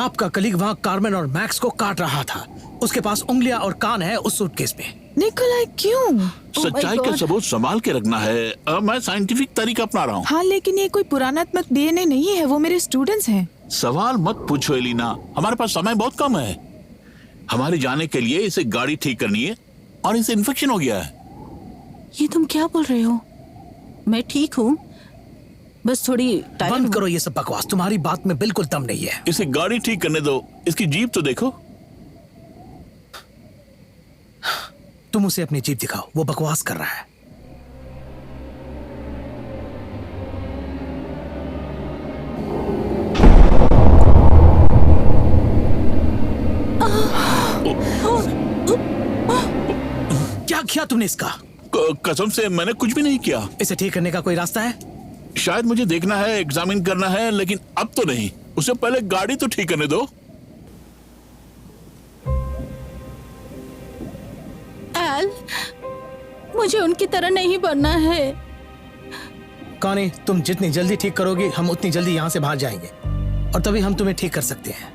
आपका कलीग वहाँ कार्मेन और मैक्स को काट रहा था। उसके पास उंगलियां और कान है उस सूटकेस में। निकोलाई क्यों? सच्चाई का सबूत संभाल के रखना है। मैं साइंटिफिक तरीका अपना रहा हूँ। हाँ, लेकिन ये कोई पुराणात्मक डीएनए नहीं है, वो मेरे स्टूडेंट्स हैं। सवाल मत पूछो एलिना, हमारे पास समय बहुत कम है। हमारे जाने के लिए इसे गाड़ी ठीक करनी है और इसे इन्फेक्शन हो गया है। ये तुम क्या बोल रहे हो? मैं ठीक हूँ, बस थोड़ी टायर्ड बंद हूँ। करो ये सब बकवास, तुम्हारी बात में बिल्कुल दम नहीं है। इसे गाड़ी ठीक करने दो, इसकी जीप तो देखो। तुम उसे अपनी जीप दिखाओ, वो बकवास कर रहा है। क्या किया तुमने इसका? कसम से मैंने कुछ भी नहीं किया। इसे ठीक करने का कोई रास्ता है? शायद मुझे देखना है, एग्जामिन करना है, लेकिन अब तो नहीं। उसे पहले गाड़ी तो ठीक करने दो। एल, मुझे उनकी तरह नहीं बनना है। कॉनी, तुम जितनी जल्दी ठीक करोगी हम उतनी जल्दी यहाँ से बाहर जाएंगे और तभी हम तुम्हें ठीक कर सकते हैं।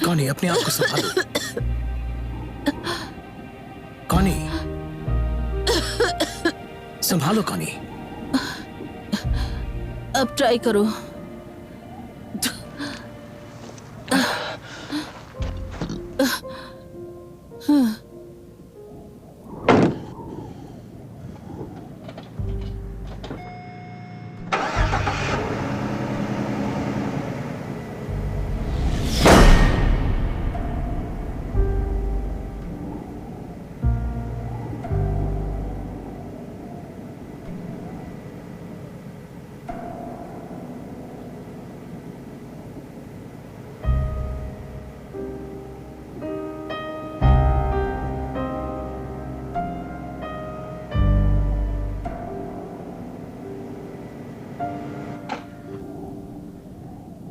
कॉनी, अपने आप को संभालो। कॉनी, संभालो कॉनी। अब ट्राई करो।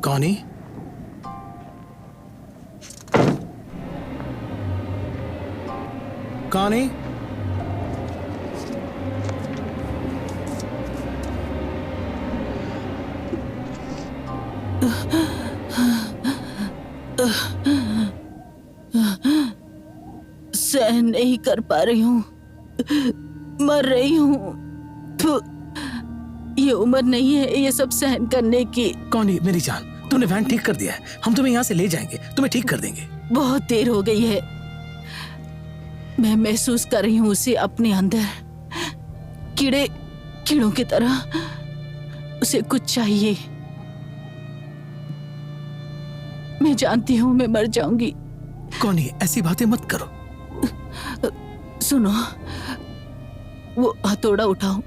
कॉनी, कॉनी, सहन नहीं कर पा रही हूँ, मर रही हूँ। ये उम्र नहीं है ये सब सहन करने की। कॉनी मेरी जान, तुमने वैन ठीक कर दिया है, हम तुम्हें यहाँ से ले जाएंगे, तुम्हें ठीक कर देंगे। बहुत देर हो गई है, मैं महसूस कर रही हूँ उसे अपने अंदर, कीड़ों की तरह। उसे कुछ चाहिए। मैं जानती हूँ मैं मर जाऊंगी। कॉनी ऐसी बातें मत करो। सुनो, वो हथौड़ा उठाओ,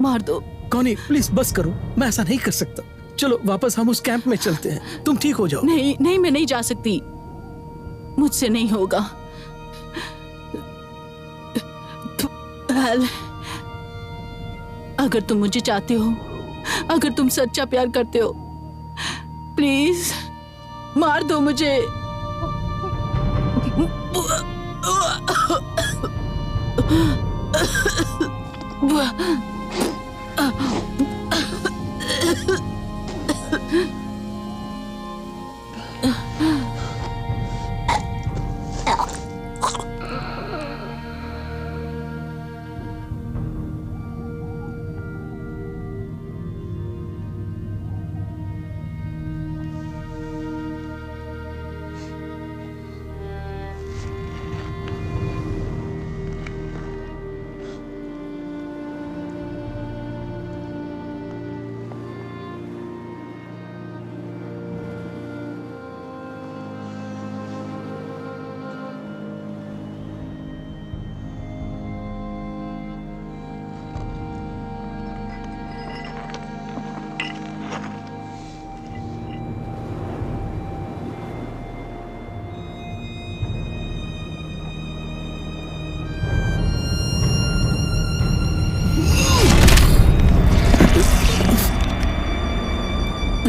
मार दो। कॉनी प्लीज बस करो, मैं ऐसा नहीं कर सकता। चलो वापस हम उस कैंप में चलते हैं, तुम ठीक हो जाओ। नहीं नहीं, मैं नहीं जा सकती, मुझसे नहीं होगा। हेल, अगर तुम मुझे चाहते हो, अगर तुम सच्चा प्यार करते हो, प्लीज मार दो मुझे।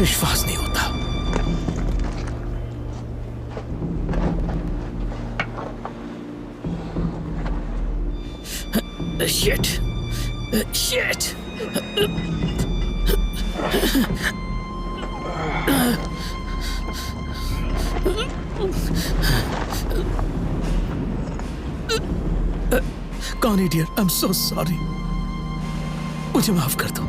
विश्वास नहीं होता। Shit shit. Connie dear, I am so sorry, मुझे माफ कर दो।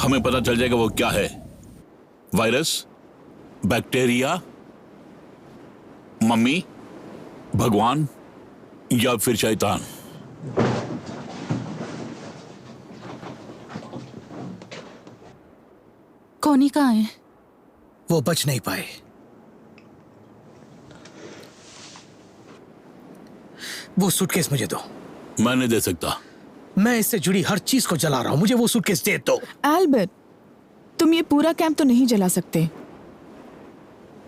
हमें पता चल जाएगा वो क्या है, वायरस, बैक्टीरिया, मम्मी, भगवान या फिर शैतान। कौनी कहाँ है? वो बच नहीं पाए। वो सूटकेस मुझे दो। मैं नहीं दे सकता। मैं इससे जुड़ी हर चीज को जला रहा हूं, मुझे वो सूटकेस दे दो। एल्बर्ट, तुम ये पूरा कैंप तो नहीं जला सकते।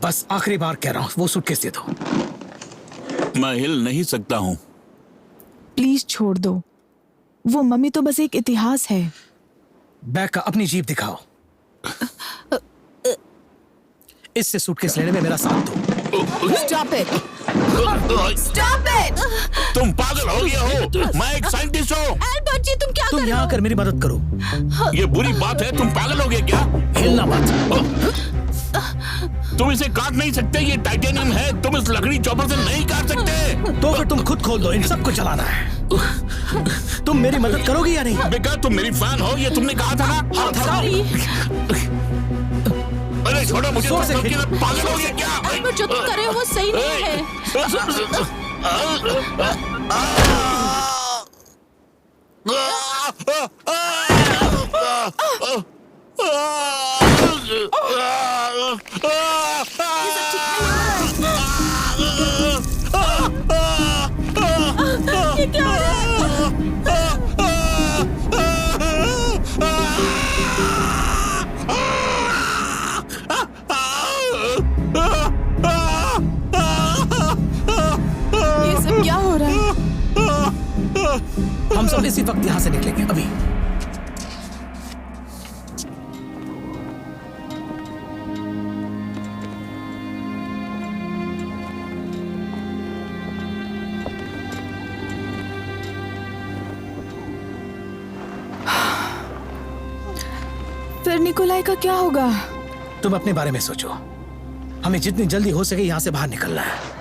बस आखिरी बार कह रहा हूं, वो सूटकेस दे दो। मैं हिल नहीं सकता हूं। प्लीज छोड़ दो। वो मम्मी तो बस एक इतिहास है। बैग का अपनी जीप दिखाओ। इससे सूटकेस लेने में मेरा साथ दो। Stop it! Stop it! तुम पागल हो गए हो? मैं एक साइंटिस्ट हूँ। एल्बर्ट जी, तुम क्या तुम यहाँ आकर मेरी मदद करो। ये बुरी बात है, तुम पागल हो गए क्या? हिलना मत। तुम इसे काट नहीं सकते, ये टाइटेनियम है, तुम इस लकड़ी चॉपर से नहीं काट सकते। तो फिर तुम खुद खोल दो, इन सबको जलाना है। तुम मेरी मदद करोगी या नहीं? बेका, तुम मेरी फैन हो, ये तुमने कहा था ना? हाँ, था। सॉरी अरे छोड़ो मुझे, जोर से तुम खींचो। पागल हो गए क्या? एल्बर्ट, जो तुम कर रहे हो वो सही नहीं है। ये क्या हो रहा है? ये सब क्या हो रहा है? हम सब इसी वक्त यहाँ से निकलेंगे अभी। फिर निकोलाई का क्या होगा? तुम अपने बारे में सोचो। हमें जितनी जल्दी हो सके यहाँ से बाहर निकलना है।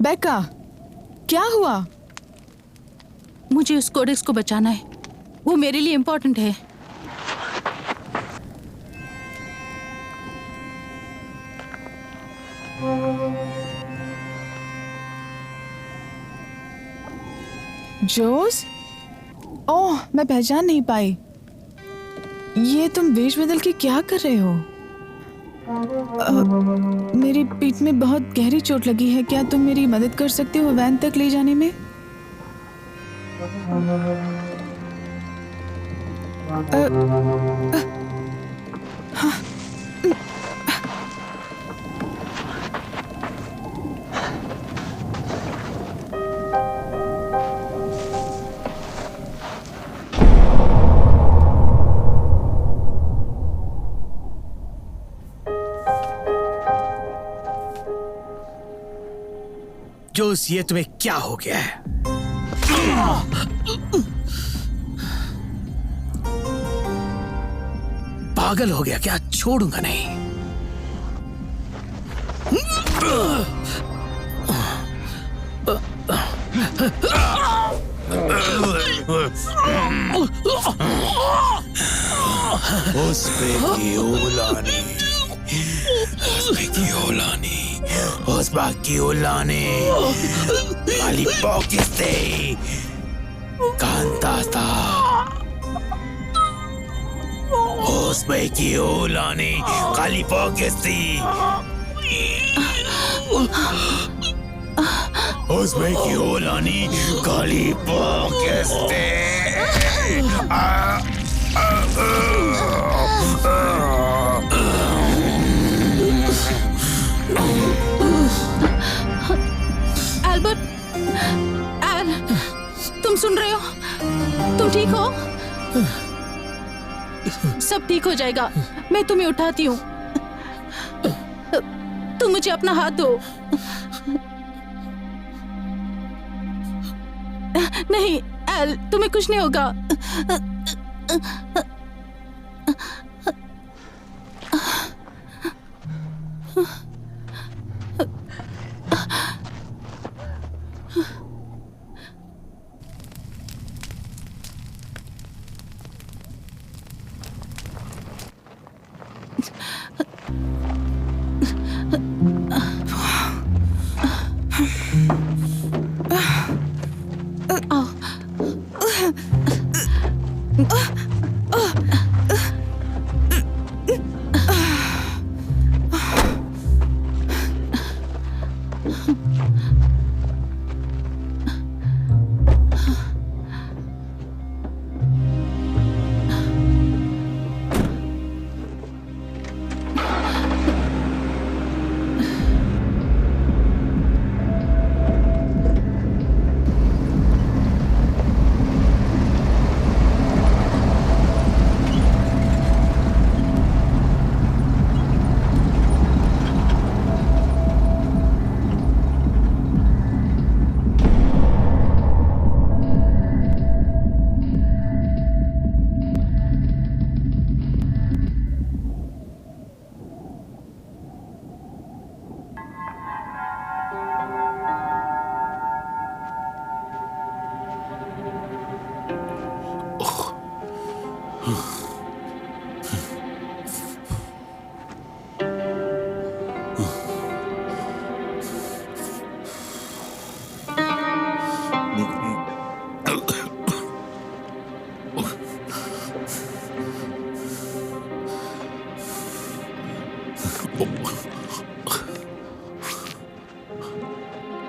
बेका, क्या हुआ? मुझे उस कोडेक्स को बचाना है, वो मेरे लिए इम्पोर्टेंट है। जोस? ओह, मैं पहचान नहीं पाई। ये तुम वेश बदल के क्या कर रहे हो? मेरी पीठ में बहुत गहरी चोट लगी है। क्या तुम मेरी मदद कर सकते हो वैन तक ले जाने में? जोस, ये तुम्हें क्या हो गया है? पागल हो गया क्या? छोड़ूंगा नहीं। उसपे की ओलानी, उसपे की ओलानी, उसपे की ओलानी, काली पॉकिस्ते, कांतास्ता, उसपे की ओलानी, काली पॉकिस्ती, उसपे की ओलानी, काली पॉकिस्ते। एल्बर्ट, एल, तुम सुन रहे हो? तुम ठीक हो? सब ठीक हो जाएगा। मैं तुम्हें उठाती हूँ। तुम मुझे अपना हाथ दो। नहीं एल, तुम्हें कुछ नहीं होगा।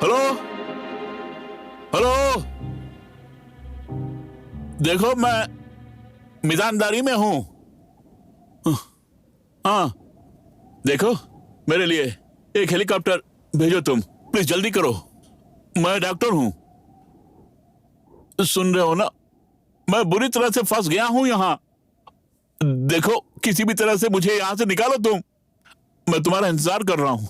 हेलो, हेलो, देखो मैं मिजानदारी में हूं। हाँ, देखो मेरे लिए एक हेलीकॉप्टर भेजो तुम, प्लीज जल्दी करो। मैं डॉक्टर हूं, सुन रहे हो ना? मैं बुरी तरह से फंस गया हूं यहाँ। देखो किसी भी तरह से मुझे यहाँ से निकालो तुम। मैं तुम्हारा इंतजार कर रहा हूं।